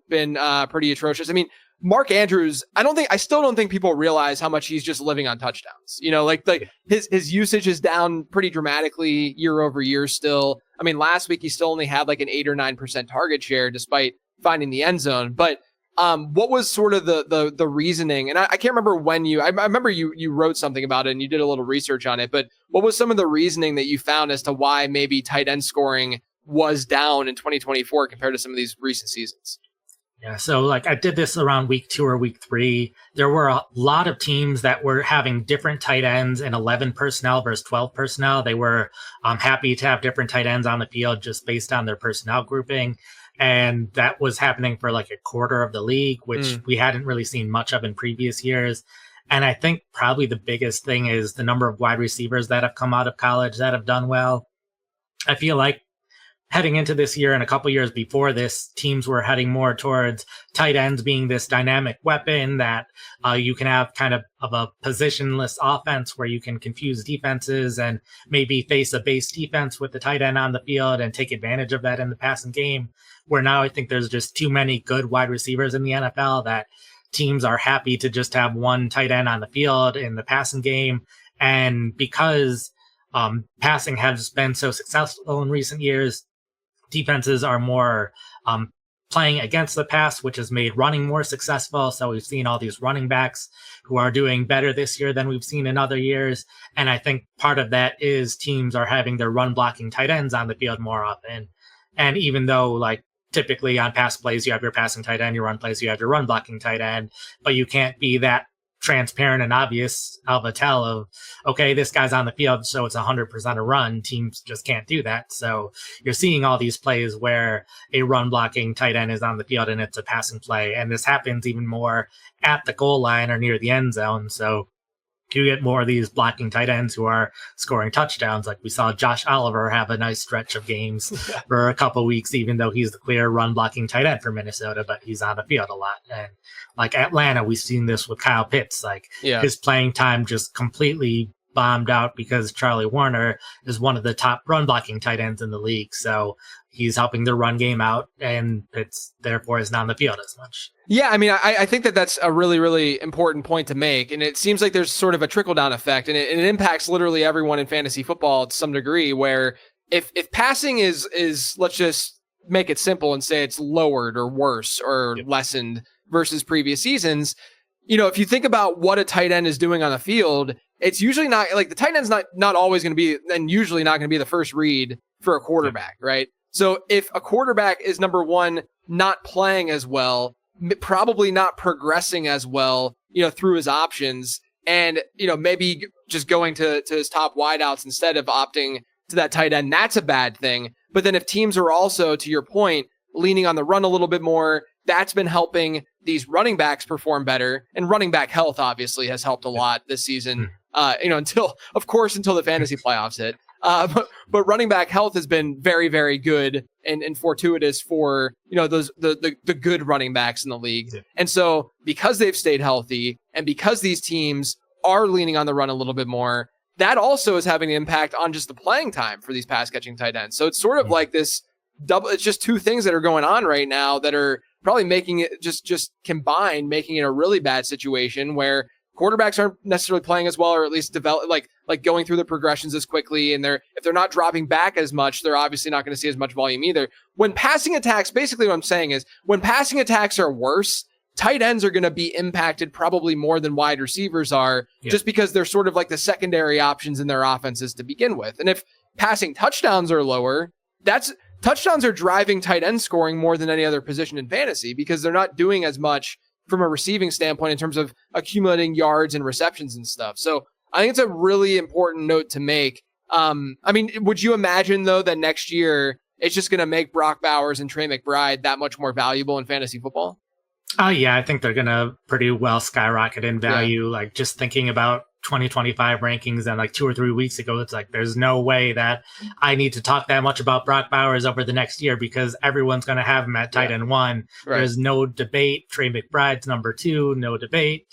pretty atrocious. I mean, Mark Andrews, I still don't think people realize how much he's just living on touchdowns. His usage is down pretty dramatically year over year still. I mean, last week he still only had like an 8 or 9% target share despite finding the end zone. But what was sort of the reasoning? And I can't remember when I remember you wrote something about it and you did a little research on it, but what was some of the reasoning that you found as to why maybe tight end scoring was down in 2024 compared to some of these recent seasons? Yeah, so I did this around week 2 or week 3. There were a lot of teams that were having different tight ends in 11 personnel versus 12 personnel. They were happy to have different tight ends on the field just based on their personnel grouping. And that was happening for a quarter of the league, which we hadn't really seen much of in previous years. And I think probably the biggest thing is the number of wide receivers that have come out of college that have done well. I feel like heading into this year and a couple years before this, teams were heading more towards tight ends being this dynamic weapon that you can have kind of a positionless offense where you can confuse defenses and maybe face a base defense with the tight end on the field and take advantage of that in the passing game. Where now I think there's just too many good wide receivers in the NFL that teams are happy to just have one tight end on the field in the passing game. And because passing has been so successful in recent years, defenses are more playing against the pass, which has made running more successful. So we've seen all these running backs who are doing better this year than we've seen in other years. And I think part of that is teams are having their run blocking tight ends on the field more often. And even though typically on pass plays, you have your passing tight end, your run plays, you have your run blocking tight end, but you can't be that transparent and obvious of a tell of, okay, this guy's on the field, so it's 100% a run. Teams just can't do that. So you're seeing all these plays where a run blocking tight end is on the field and it's a passing play. And this happens even more at the goal line or near the end zone. So you get more of these blocking tight ends who are scoring touchdowns. Like we saw Josh Oliver have a nice stretch of games for a couple weeks, even though he's the clear run blocking tight end for Minnesota, but he's on the field a lot. And Atlanta, we've seen this with Kyle Pitts. His playing time just completely bombed out because Charlie Warner is one of the top run blocking tight ends in the league. So he's helping the run game out, and Pitts therefore is not on the field as much. Yeah, I mean, I think that's a really, really important point to make. And it seems like there's sort of a trickle-down effect, and it impacts literally everyone in fantasy football to some degree, where if passing is let's just make it simple and say it's lowered or worse or lessened versus previous seasons, if you think about what a tight end is doing on the field, it's usually not the tight end's not always going to be, and usually not going to be the first read for a quarterback, right? So if a quarterback is, number one, not playing as well, probably not progressing as well, through his options, and, maybe just going to his top wideouts instead of opting to that tight end, that's a bad thing. But then if teams are also, to your point, leaning on the run a little bit more, that's been helping these running backs perform better. And running back health obviously has helped a lot this season, until the fantasy playoffs hit. But running back health has been very, very good and fortuitous for, the good running backs in the league. Yeah. And so because they've stayed healthy and because these teams are leaning on the run a little bit more, that also is having an impact on just the playing time for these pass catching tight ends. So it's sort of like this double, it's just two things that are going on right now that are probably making it just combined, making it a really bad situation where quarterbacks aren't necessarily playing as well, or at least develop like going through the progressions as quickly. And if they're not dropping back as much, they're obviously not going to see as much volume either. When passing attacks, basically what I'm saying is when passing attacks are worse, tight ends are going to be impacted probably more than wide receivers are, just because they're sort of like the secondary options in their offenses to begin with. And if passing touchdowns are lower, touchdowns are driving tight end scoring more than any other position in fantasy because they're not doing as much from a receiving standpoint in terms of accumulating yards and receptions and stuff. So I think it's a really important note to make. Would you imagine though that next year it's just going to make Brock Bowers and Trey McBride that much more valuable in fantasy football? Oh, yeah, I think they're going to pretty well skyrocket in value. Like, just thinking about 2025 rankings and like 2 or 3 weeks ago, it's like there's no way that I need to talk that much about Brock Bowers over the next year because everyone's going to have him at tight end 1. Right. There's no debate. Trey McBride's number 2, no debate.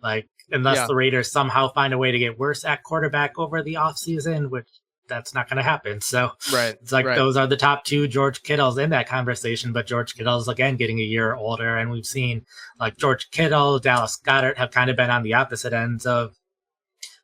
Like, unless the Raiders somehow find a way to get worse at quarterback over the offseason, which that's not going to happen. So it's like those are the top 2 George Kittles in that conversation, but George Kittle's again getting a year older, and we've seen like George Kittle, Dallas Goedert have kind of been on the opposite ends of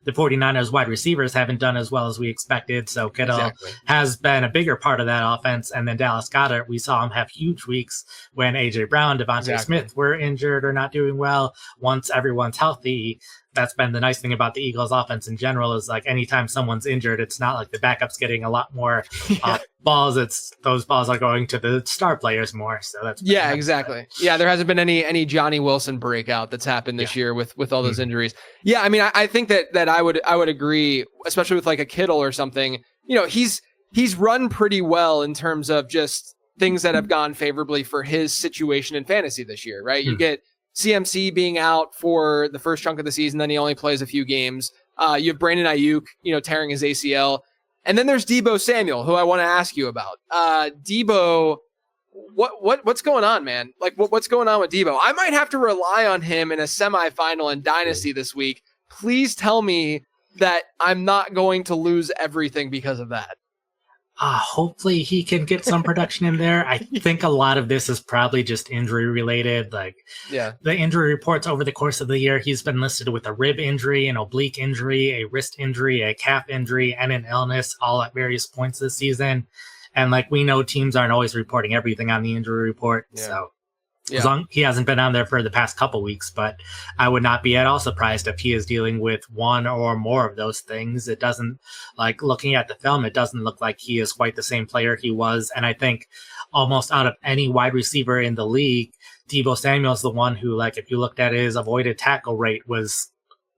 the 49ers wide receivers haven't done as well as we expected. So Kittle has been a bigger part of that offense. And then Dallas Goedert, we saw him have huge weeks when A.J. Brown, Devontae Smith were injured or not doing well. Once everyone's healthy, that's been the nice thing about the Eagles offense in general is like anytime someone's injured, it's not like the backup's getting a lot more balls. It's those balls are going to the star players more. So that's exactly. Yeah, there hasn't been any Johnny Wilson breakout that's happened this year with all those injuries. Yeah, I mean, I think that I would agree, especially with like a Kittle or something. You know, he's run pretty well in terms of just things that have gone favorably for his situation in fantasy this year, right? You get CMC being out for the first chunk of the season, then he only plays a few games. You have Brandon Ayuk, tearing his ACL. And then there's Deebo Samuel, who I want to ask you about. Deebo, what's going on, man? Like, what's going on with Deebo? I might have to rely on him in a semifinal in Dynasty this week. Please tell me that I'm not going to lose everything because of that. Hopefully he can get some production in there. I think a lot of this is probably just injury related. Like the injury reports over the course of the year, he's been listed with a rib injury, an oblique injury, a wrist injury, a calf injury, and an illness all at various points this season. And like we know teams aren't always reporting everything on the injury report. So as long he hasn't been on there for the past couple weeks, but I would not be at all surprised if he is dealing with one or more of those things. It doesn't, like looking at the film, it doesn't look like he is quite the same player he was. And I think almost out of any wide receiver in the league, Deebo Samuel's the one who, like, if you looked at his avoided tackle rate, was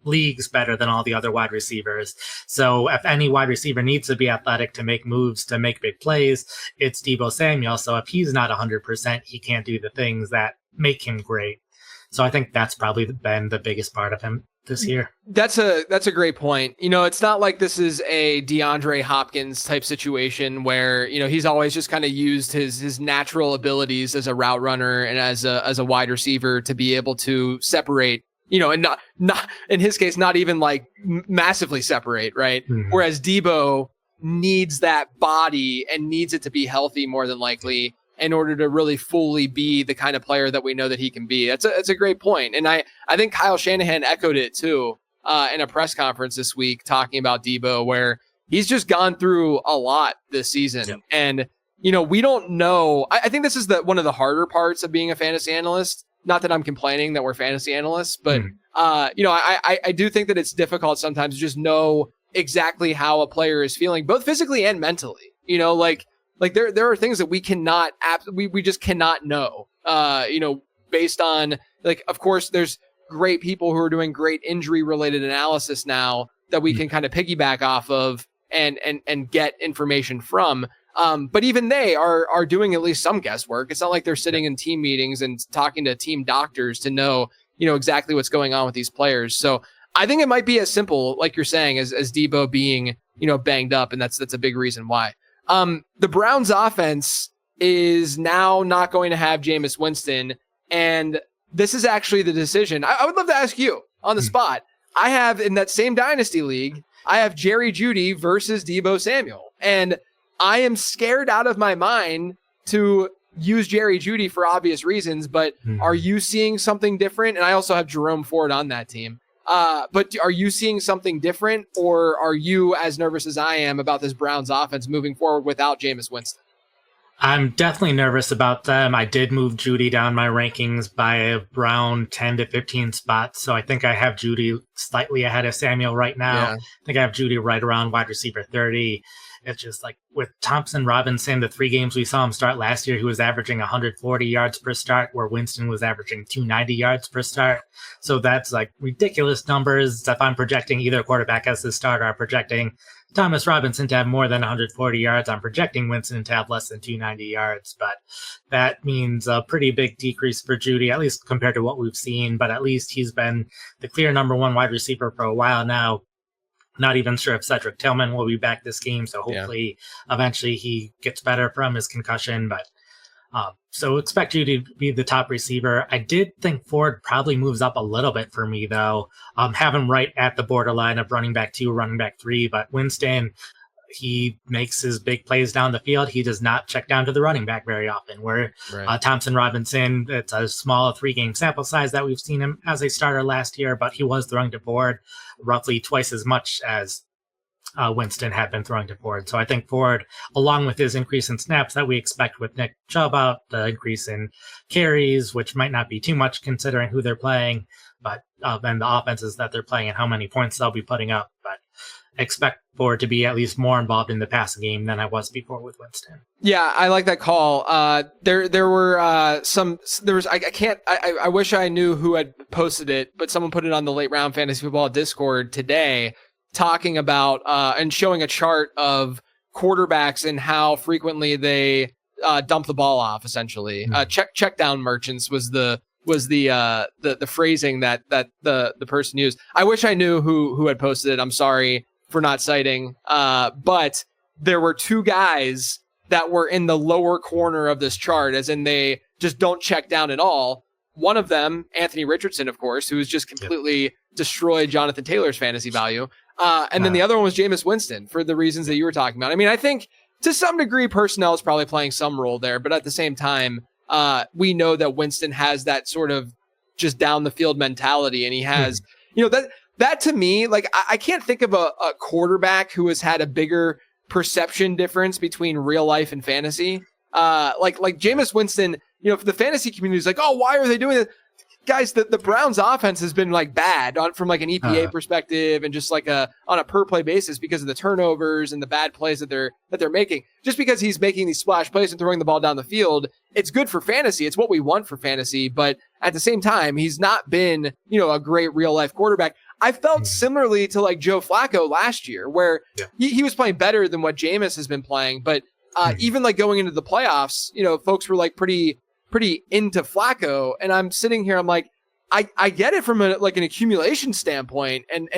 leagues better than all the other wide receivers. So if any wide receiver needs to be athletic to make moves, to make big plays, it's Deebo Samuel. So if he's not 100%, he can't do the things that make him great. So I think that's probably been the biggest part of him this year. That's a great point. It's not like this is a DeAndre Hopkins type situation where, he's always just kind of used his natural abilities as a route runner and as a wide receiver to be able to separate, and not in his case, not even like massively separate, right? Mm-hmm. Whereas Deebo needs that body and needs it to be healthy more than likely in order to really fully be the kind of player that we know that he can be. That's a great point. And I think Kyle Shanahan echoed it too in a press conference this week talking about Deebo, where he's just gone through a lot this season. Yep. And, we don't know. I think this is one of the harder parts of being a fantasy analyst. Not that I'm complaining that we're fantasy analysts, but, I do think that it's difficult sometimes to just know exactly how a player is feeling, both physically and mentally. Like there are things that we cannot, we just cannot know, based on, like, of course, there's great people who are doing great injury related analysis now that we can kind of piggyback off of and get information from. But even they are doing at least some guesswork. It's not like they're sitting in team meetings and talking to team doctors to know, exactly what's going on with these players. So I think it might be as simple, like you're saying, as Deebo being, banged up. And that's a big reason why. The Browns offense is now not going to have Jameis Winston. And this is actually the decision. I would love to ask you on the spot. I have, in that same dynasty league, I have Jerry Jeudy versus Deebo Samuel. And I am scared out of my mind to use Jerry Jeudy for obvious reasons, but are you seeing something different? And I also have Jerome Ford on that team. But are you seeing something different, or are you as nervous as I am about this Browns offense moving forward without Jameis Winston? I'm definitely nervous about them. I did move Jeudy down my rankings by around 10 to 15 spots. So I think I have Jeudy slightly ahead of Samuel right now. Yeah. I think I have Jeudy right around wide receiver 30. It's just like with Thompson-Robinson, the 3 games we saw him start last year, he was averaging 140 yards per start, where Winston was averaging 290 yards per start. So that's like ridiculous numbers. If I'm projecting either quarterback as the starter, I'm projecting Thomas-Robinson to have more than 140 yards. I'm projecting Winston to have less than 290 yards, but that means a pretty big decrease for Judy, at least compared to what we've seen. But at least he's been the clear number one wide receiver for a while now. Not even sure if Cedric Tillman will be back this game, so hopefully eventually he gets better from his concussion. But so expect you to be the top receiver. I did think Ford probably moves up a little bit for me, though. Have him right at the borderline of running back 2, running back 3. But Winston, he makes his big plays down the field. He does not check down to the running back very often. Where Thompson-Robinson, it's a small 3-game sample size that we've seen him as a starter last year, but he was throwing to Ford roughly twice as much as Winston had been throwing to Ford. So I think Ford, along with his increase in snaps that we expect with Nick Chubb out, the increase in carries, which might not be too much considering who they're playing, but and the offenses that they're playing and how many points they'll be putting up. But expect Ford to be at least more involved in the passing game than I was before with Winston. Yeah, I like that call. There were I wish I knew who had posted it, but someone put it on the Late Round Fantasy Football Discord today, talking about and showing a chart of quarterbacks and how frequently they dump the ball off. Essentially, check down merchants was the phrasing that the person used. I wish I knew who had posted it. I'm sorry for not citing. But there were two guys that were in the lower corner of this chart, as in they just don't check down at all. One of them, Anthony Richardson, of course, who has just completely destroyed Jonathan Taylor's fantasy value. And then the other one was Jameis Winston, for the reasons that you were talking about. I mean, I think to some degree personnel is probably playing some role there, but at the same time, we know that Winston has that sort of just down the field mentality, and he has, that to me, like, I can't think of a quarterback who has had a bigger perception difference between real life and fantasy. Like Jameis Winston, for the fantasy community is like, oh, why are they doing this? Guys, the Browns offense has been like bad from like an EPA perspective and just like on a per play basis because of the turnovers and the bad plays that they're making. Just because he's making these splash plays and throwing the ball down the field, it's good for fantasy. It's what we want for fantasy. But at the same time, he's not been, a great real life quarterback. I felt similarly to like Joe Flacco last year, where he was playing better than what Jameis has been playing. But even like going into the playoffs, folks were like pretty into Flacco, and I'm sitting here, I'm like, I get it from an accumulation standpoint, and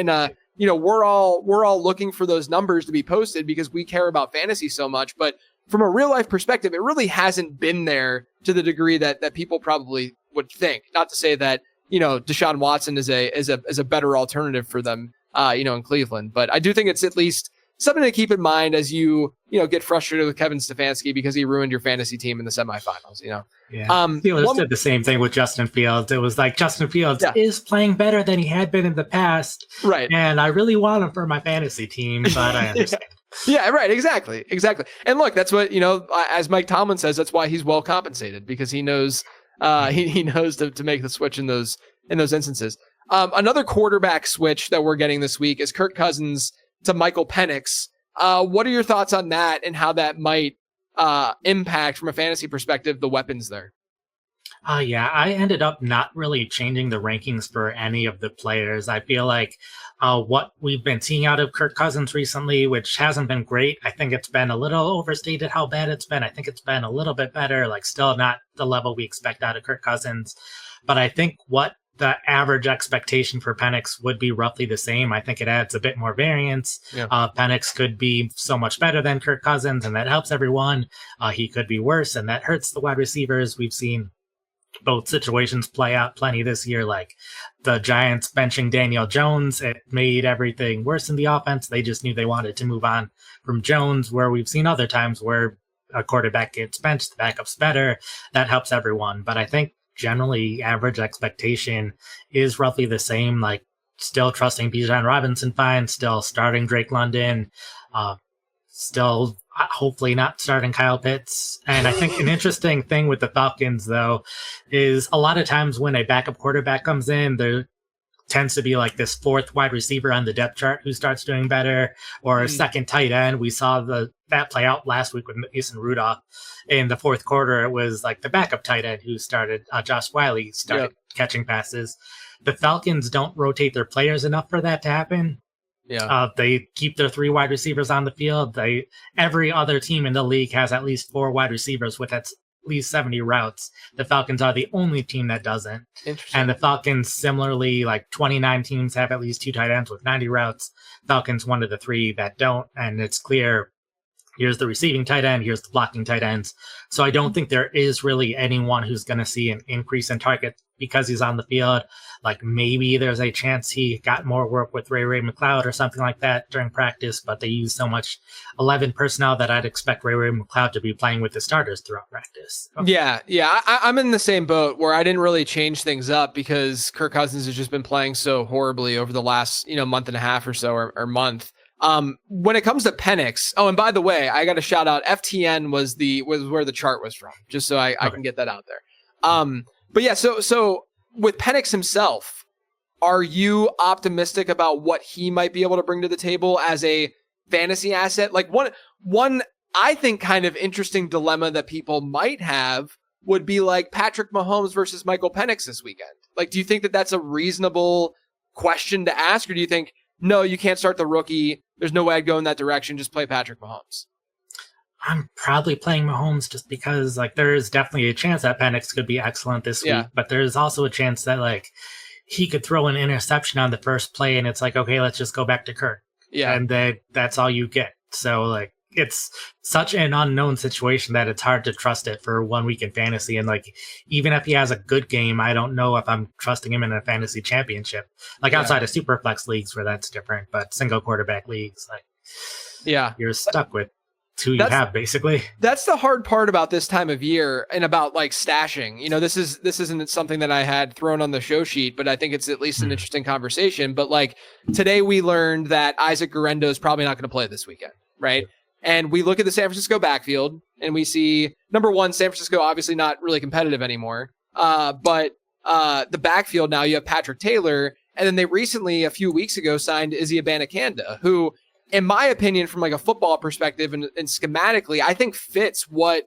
we're all looking for those numbers to be posted because we care about fantasy so much, but from a real life perspective, it really hasn't been there to the degree that people probably would think. Not to say that Deshaun Watson is a better alternative for them, in Cleveland, but I do think it's at least something to keep in mind as you get frustrated with Kevin Stefanski because he ruined your fantasy team in the semifinals. Yeah. Steelers did the same thing with Justin Fields. It was like Justin Fields is playing better than he had been in the past, right? And I really want him for my fantasy team, but I understand. Yeah, right. Exactly. And look, that's what as Mike Tomlin says, that's why he's well compensated, because he knows he knows to make the switch in those instances. Another quarterback switch that we're getting this week is Kirk Cousins to Michael Penix. What are your thoughts on that and how that might impact from a fantasy perspective the weapons there? I ended up not really changing the rankings for any of the players. I feel like what we've been seeing out of Kirk Cousins recently, which hasn't been great, I think it's been a little overstated how bad it's been. I think it's been a little bit better, like still not the level we expect out of Kirk Cousins. But I think what the average expectation for Penix would be roughly the same. I think it adds a bit more variance. Penix could be so much better than Kirk Cousins, and that helps everyone. He could be worse, and that hurts the wide receivers. We've seen both situations play out plenty this year, like the Giants benching Daniel Jones. It made everything worse in the offense. They just knew they wanted to move on from Jones, where we've seen other times where a quarterback gets benched, the backup's better. That helps everyone. But I think generally average expectation is roughly the same, like still trusting Bijan Robinson fine, still starting Drake London, still hopefully not starting Kyle Pitts. And I think an interesting thing with the Falcons, though, is a lot of times when a backup quarterback comes in, there tends to be like this fourth wide receiver on the depth chart who starts doing better, or a second tight end. We saw that play out last week with Mason Rudolph. In the fourth quarter, it was like the backup tight end who started, Josh Wiley started catching passes. The Falcons don't rotate their players enough for that to happen. Yeah. They keep their 3 wide receivers on the field. Every other team in the league has at least 4 wide receivers with at least 70 routes. The Falcons are the only team that doesn't. Interesting. And the Falcons, similarly, like 29 teams have at least 2 tight ends with 90 routes. Falcons, one of the 3 that don't. And it's clear, here's the receiving tight end, here's the blocking tight ends. So I don't think there is really anyone who's going to see an increase in target because he's on the field. Like maybe there's a chance he got more work with Ray McLeod or something like that during practice, but they use so much 11 personnel that I'd expect Ray McLeod to be playing with the starters throughout practice. Yeah. I'm in the same boat where I didn't really change things up because Kirk Cousins has just been playing so horribly over the last, month and a half or so or month. When it comes to Penix, and by the way, I got to shout out FTN was where the chart was from, just so I can get that out there. But yeah, so with Penix himself, are you optimistic about what he might be able to bring to the table as a fantasy asset? Like one I think kind of interesting dilemma that people might have would be like Patrick Mahomes versus Michael Penix this weekend. Like, do you think that that's a reasonable question to ask, or do you think, no, you can't start the rookie, there's no way I'd go in that direction, just play Patrick Mahomes? I'm probably playing Mahomes just because, like, there is definitely a chance that Penix could be excellent this week, but there's also a chance that, like, he could throw an interception on the first play and it's like, okay, let's just go back to Kirk. Yeah. And that's all you get. So, like, it's such an unknown situation that it's hard to trust it for 1 week in fantasy. And, like, even if he has a good game, I don't know if I'm trusting him in a fantasy championship. Like, outside of Superflex leagues where that's different, but single quarterback leagues, like, you're stuck with who you have, basically. That's the hard part about this time of year and about like stashing. This isn't something that I had thrown on the show sheet, but I think it's at least an interesting conversation. But like today we learned that Isaac Guerrero is probably not going to play this weekend, right? And we look at the San Francisco backfield and we see, number one, San Francisco obviously not really competitive anymore. But the backfield now, you have Patrick Taylor, and then they recently, a few weeks ago, signed Izzy Abanikanda, who, in my opinion, from like a football perspective and schematically, I think fits what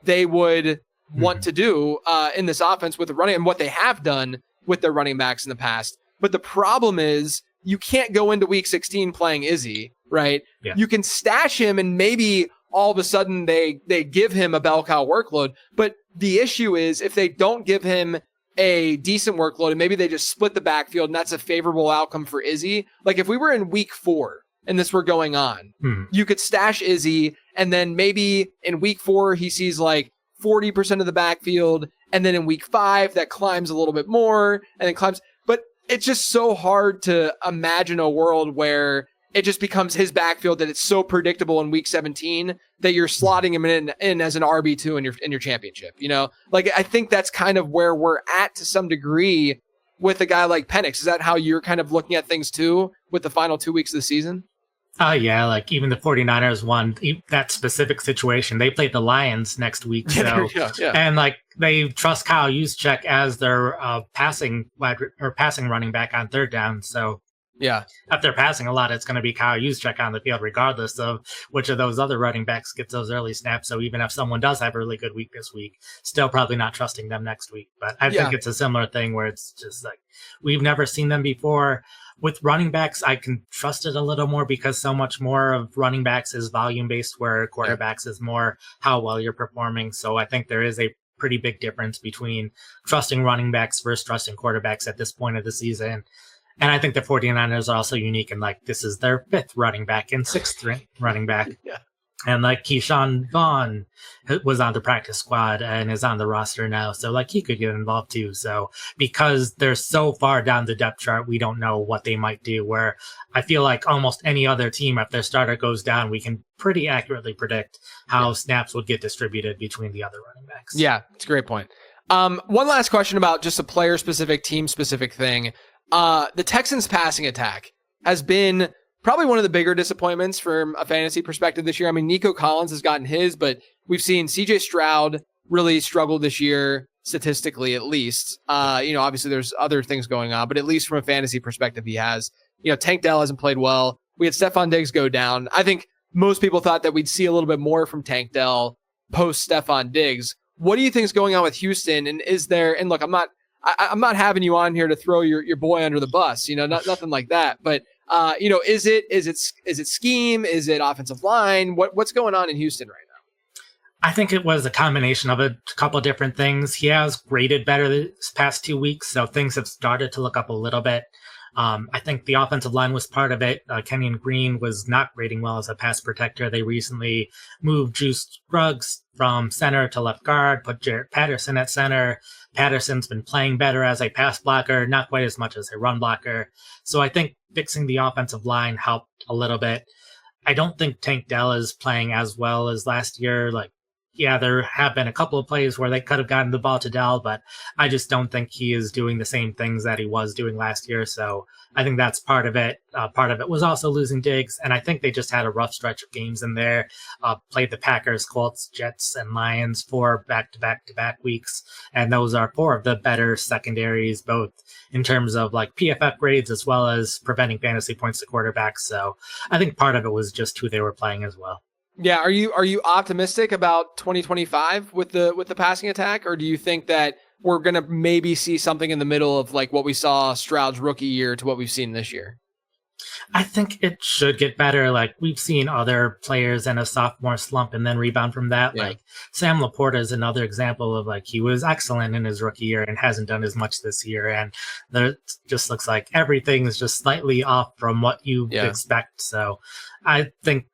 they would want to do in this offense with the running and what they have done with their running backs in the past. But the problem is you can't go into week 16 playing Izzy, right? Yeah. You can stash him and maybe all of a sudden they give him a bell cow workload. But the issue is if they don't give him a decent workload and maybe they just split the backfield and that's a favorable outcome for Izzy. Like if we were in week 4, and this were going on, you could stash Izzy, and then maybe in week 4, he sees like 40% of the backfield, and then in week 5, that climbs a little bit more, and then climbs. But it's just so hard to imagine a world where it just becomes his backfield that it's so predictable in week 17 that you're slotting him in as an RB2 in your championship. Like I think that's kind of where we're at to some degree with a guy like Penix. Is that how you're kind of looking at things too with the final 2 weeks of the season? Yeah, like even the 49ers won that specific situation. They played the Lions next week. So, and like they trust Kyle Juszczyk as their passing running back on third down. So if they're passing a lot, it's going to be Kyle Juszczyk on the field, regardless of which of those other running backs gets those early snaps. So even if someone does have a really good week this week, still probably not trusting them next week. But I think it's a similar thing where it's just like, we've never seen them before. With running backs, I can trust it a little more because so much more of running backs is volume-based, where quarterbacks is more how well you're performing. So I think there is a pretty big difference between trusting running backs versus trusting quarterbacks at this point of the season. And I think the 49ers are also unique in, like, this is their 5th running back and 6th running back. And, like, Keyshawn Vaughn was on the practice squad and is on the roster now. So, like, he could get involved, too. So, because they're so far down the depth chart, we don't know what they might do. Where I feel like almost any other team, if their starter goes down, we can pretty accurately predict how snaps would get distributed between the other running backs. Yeah, it's a great point. One last question about just a player-specific, team-specific thing. The Texans' passing attack has been probably one of the bigger disappointments from a fantasy perspective this year. I mean, Nico Collins has gotten his, but we've seen CJ Stroud really struggle this year, statistically at least. Obviously there's other things going on, but at least from a fantasy perspective, he has. Tank Dell hasn't played well. We had Stephon Diggs go down. I think most people thought that we'd see a little bit more from Tank Dell post Stephon Diggs. What do you think is going on with Houston? And is there, and look, I'm not having you on here to throw your boy under the bus, nothing like that. But Is it scheme? Is it offensive line? What's going on in Houston right now? I think it was a combination of a couple different things. He has graded better this past 2 weeks, so things have started to look up a little bit. I think the offensive line was part of it. Kenyon Green was not grading well as a pass protector. They recently moved Juice Scruggs from center to left guard, put Jarrett Patterson at center. Patterson's been playing better as a pass blocker, not quite as much as a run blocker. So I think fixing the offensive line helped a little bit. I don't think Tank Dell is playing as well as last year. Yeah, there have been a couple of plays where they could have gotten the ball to Dell, but I just don't think he is doing the same things that he was doing last year. So I think that's part of it. Part of it was also losing Diggs, and I think they just had a rough stretch of games in there. Played the Packers, Colts, Jets, and Lions 4 back-to-back weeks, and those are 4 of the better secondaries, both in terms of PFF grades as well as preventing fantasy points to quarterbacks. So I think part of it was just who they were playing as well. Yeah, are you optimistic about 2025 with the passing attack, or do you think that we're gonna maybe see something in the middle of what we saw Stroud's rookie year to what we've seen this year? I think it should get better. We've seen other players in a sophomore slump and then rebound from that. Yeah. Sam Laporta is another example of he was excellent in his rookie year and hasn't done as much this year. And there just looks like everything is just slightly off from what you expect. So I think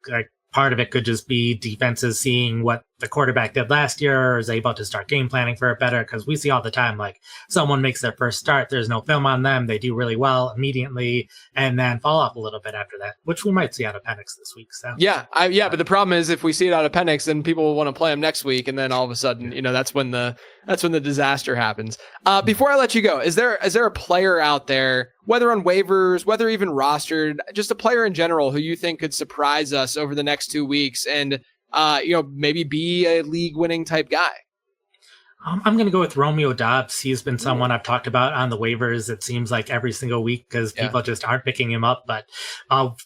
part of it could just be defenses seeing what the quarterback did last year, or is able to start game planning for it better, because we see all the time someone makes their first start, there's no film on them, they do really well immediately, and then fall off a little bit after that, which we might see out of Penix this week. So but the problem is if we see it out of Penix, then people will want to play him next week, and then all of a sudden that's when the disaster happens. Before I let you go, is there a player out there, whether on waivers, whether even rostered, just a player in general who you think could surprise us over the next 2 weeks and maybe be a league-winning type guy? I'm going to go with Romeo Doubs. He's been someone I've talked about on the waivers, it seems like every single week, because people just aren't picking him up. But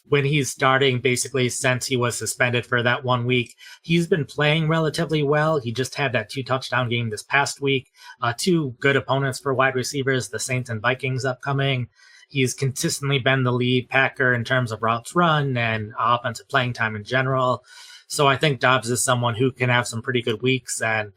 when he's starting, basically since he was suspended for that 1 week, he's been playing relatively well. He just had that 2-touchdown game this past week. 2 good opponents for wide receivers, the Saints and Vikings upcoming. He's consistently been the lead Packer in terms of routes run and offensive playing time in general. So I think Doubs is someone who can have some pretty good weeks, and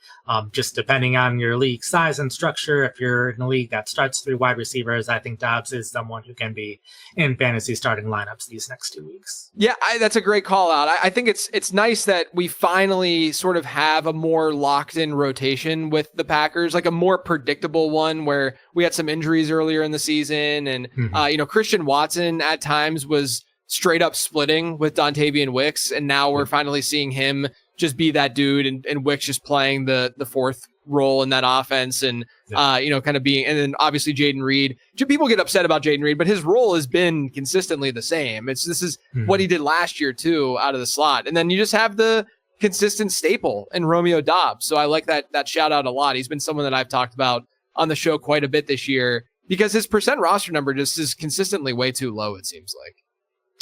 just depending on your league size and structure, if you're in a league that starts 3 wide receivers, I think Doubs is someone who can be in fantasy starting lineups these next 2 weeks. Yeah, that's a great call out. I think it's nice that we finally sort of have a more locked in rotation with the Packers, a more predictable one where we had some injuries earlier in the season, and Christian Watson at times was straight up splitting with Dontavian Wicks, and now we're finally seeing him just be that dude, and Wicks just playing the fourth role in that offense, and kind of being, and then obviously Jaden Reed. People get upset about Jaden Reed, but his role has been consistently the same. This is what he did last year too, out of the slot, and then you just have the consistent staple in Romeo Doubs. So I like that shout out a lot. He's been someone that I've talked about on the show quite a bit this year because his percent roster number just is consistently way too low, it seems like.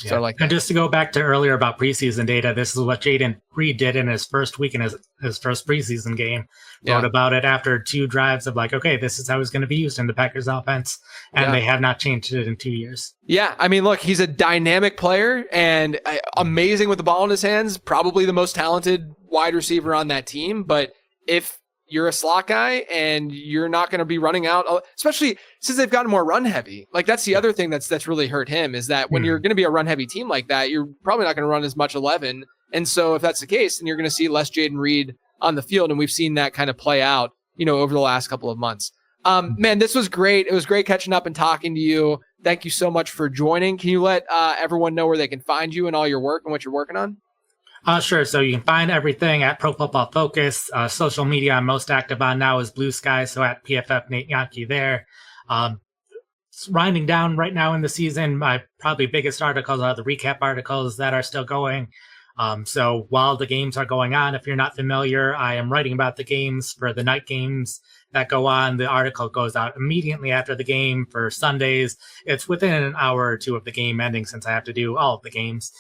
Yeah. So I like that. And just to go back to earlier about preseason data, this is what Jaden Reed did in his first week in his first preseason game. Wrote about it after 2 drives of okay, this is how he's going to be used in the Packers offense. And they have not changed it in 2 years. Yeah. I mean, look, he's a dynamic player and amazing with the ball in his hands, probably the most talented wide receiver on that team. But if you're a slot guy and you're not going to be running out, especially since they've gotten more run heavy. That's the other thing that's really hurt him, is that when you're going to be a run heavy team like that, you're probably not going to run as much 11. And so if that's the case, then you're going to see less Jaden Reed on the field. And we've seen that kind of play out, over the last couple of months. Man, this was great. It was great catching up and talking to you. Thank you so much for joining. Can you let everyone know where they can find you and all your work and what you're working on? Sure. So you can find everything at Pro Football Focus. Social media I'm most active on now is Blue Sky, so at PFF Nate Jahnke there. It's winding down right now in the season. My probably biggest articles are the recap articles that are still going. So while the games are going on, if you're not familiar, I am writing about the games for the night games that go on. The article goes out immediately after the game for Sundays. It's within an hour or 2 of the game ending, since I have to do all of the games.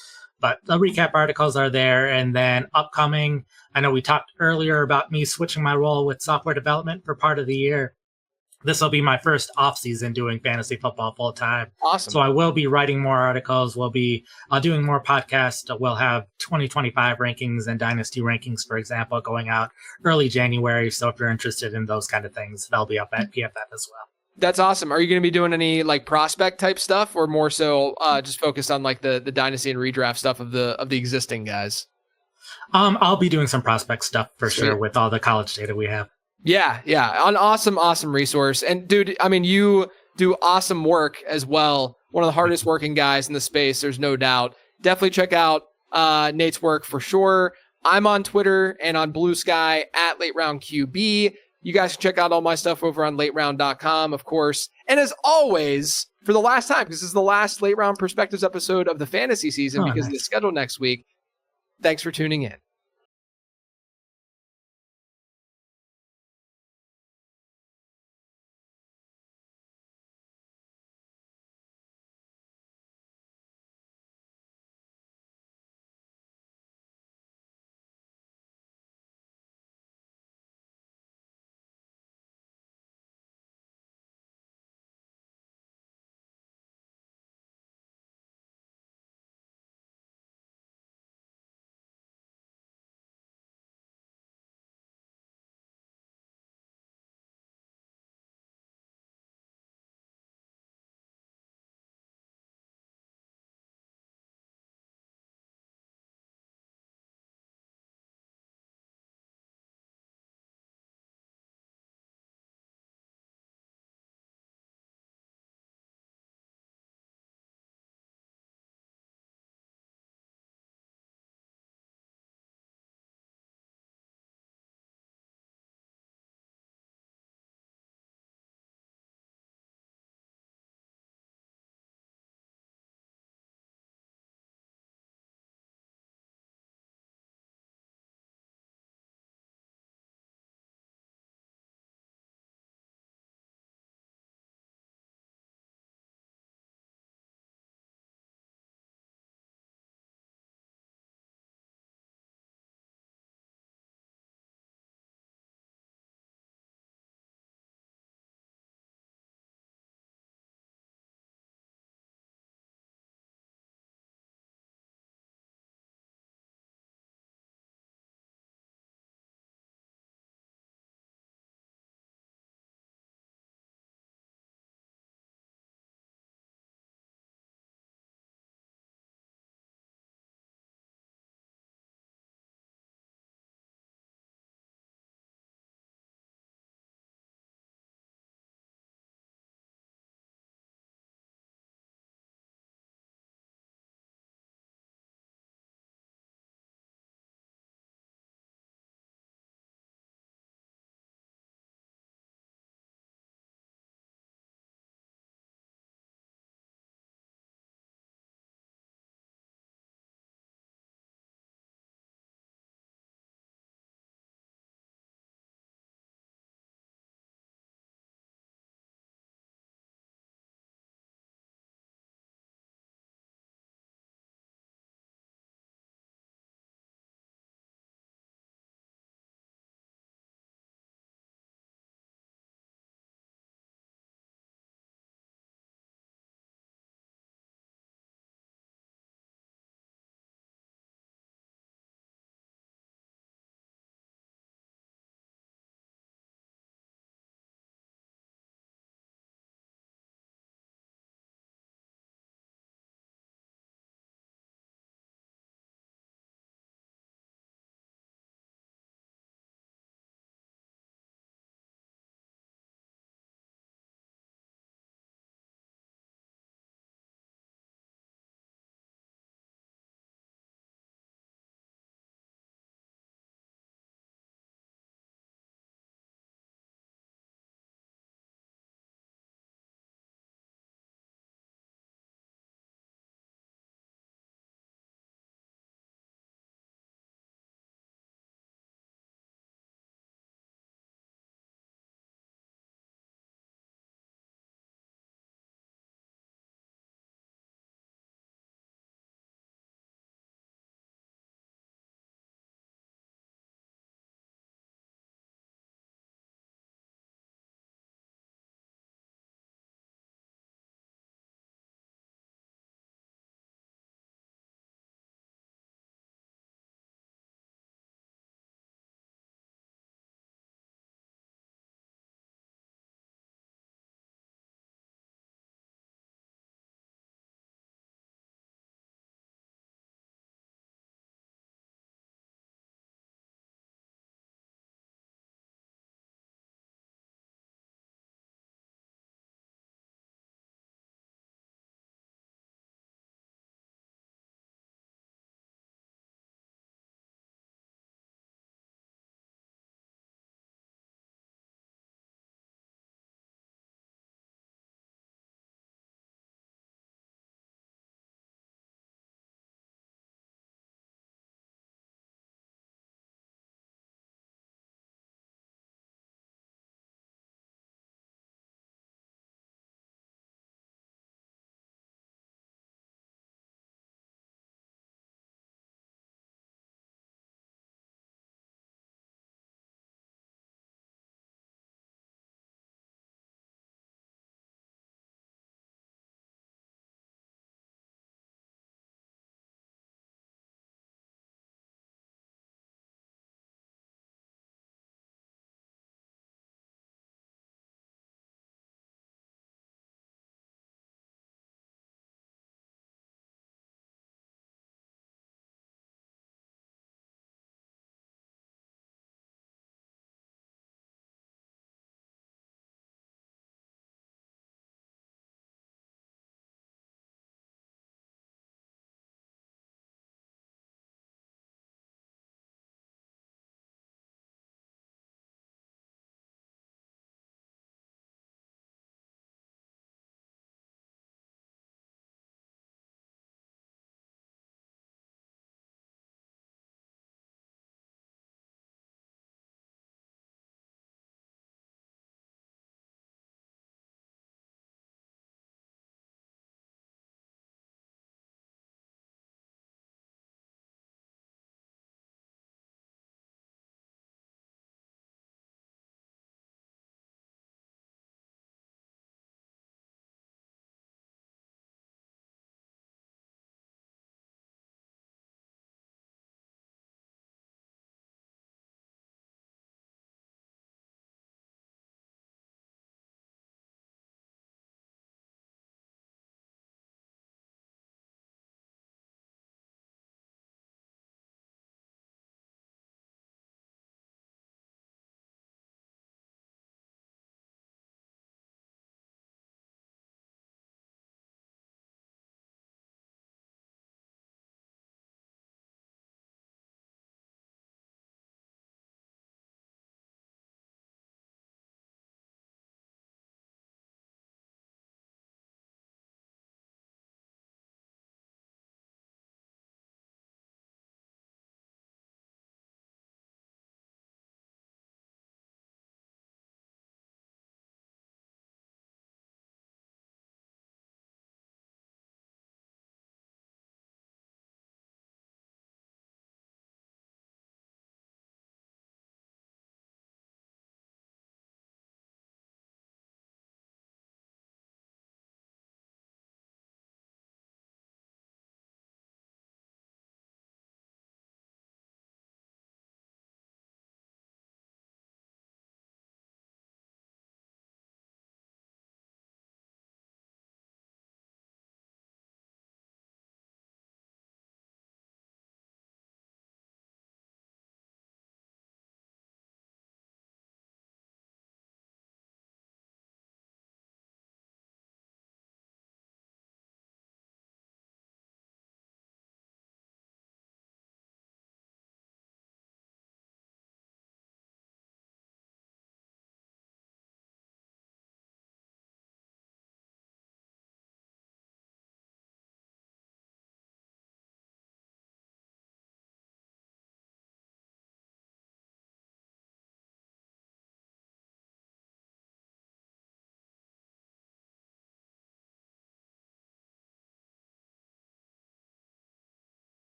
But the recap articles are there. And then upcoming, I know we talked earlier about me switching my role with software development for part of the year. this will be my first off season doing fantasy football full time. Awesome. So I will be writing more articles. We'll be doing more podcasts. We'll have 2025 rankings and dynasty rankings, for example, going out early January. So if you're interested in those kind of things, they'll be up at PFF as well. That's awesome. Are you going to be doing any like prospect type stuff, or more so just focused on like the dynasty and redraft stuff of the existing guys? I'll be doing some prospect stuff for Sweet. sure with all the college data we have. Yeah. An awesome resource. And dude, I mean, you do awesome work as well. One of the hardest working guys in the space. There's no doubt. Definitely check out Nate's work for sure. I'm on Twitter and on Blue Sky at Late Round QB. You guys can check out all my stuff over on lateround.com, of course. And as always, for the last time, because this is the last Late Round Perspectives episode of the fantasy season because of the schedule next week, thanks for tuning in.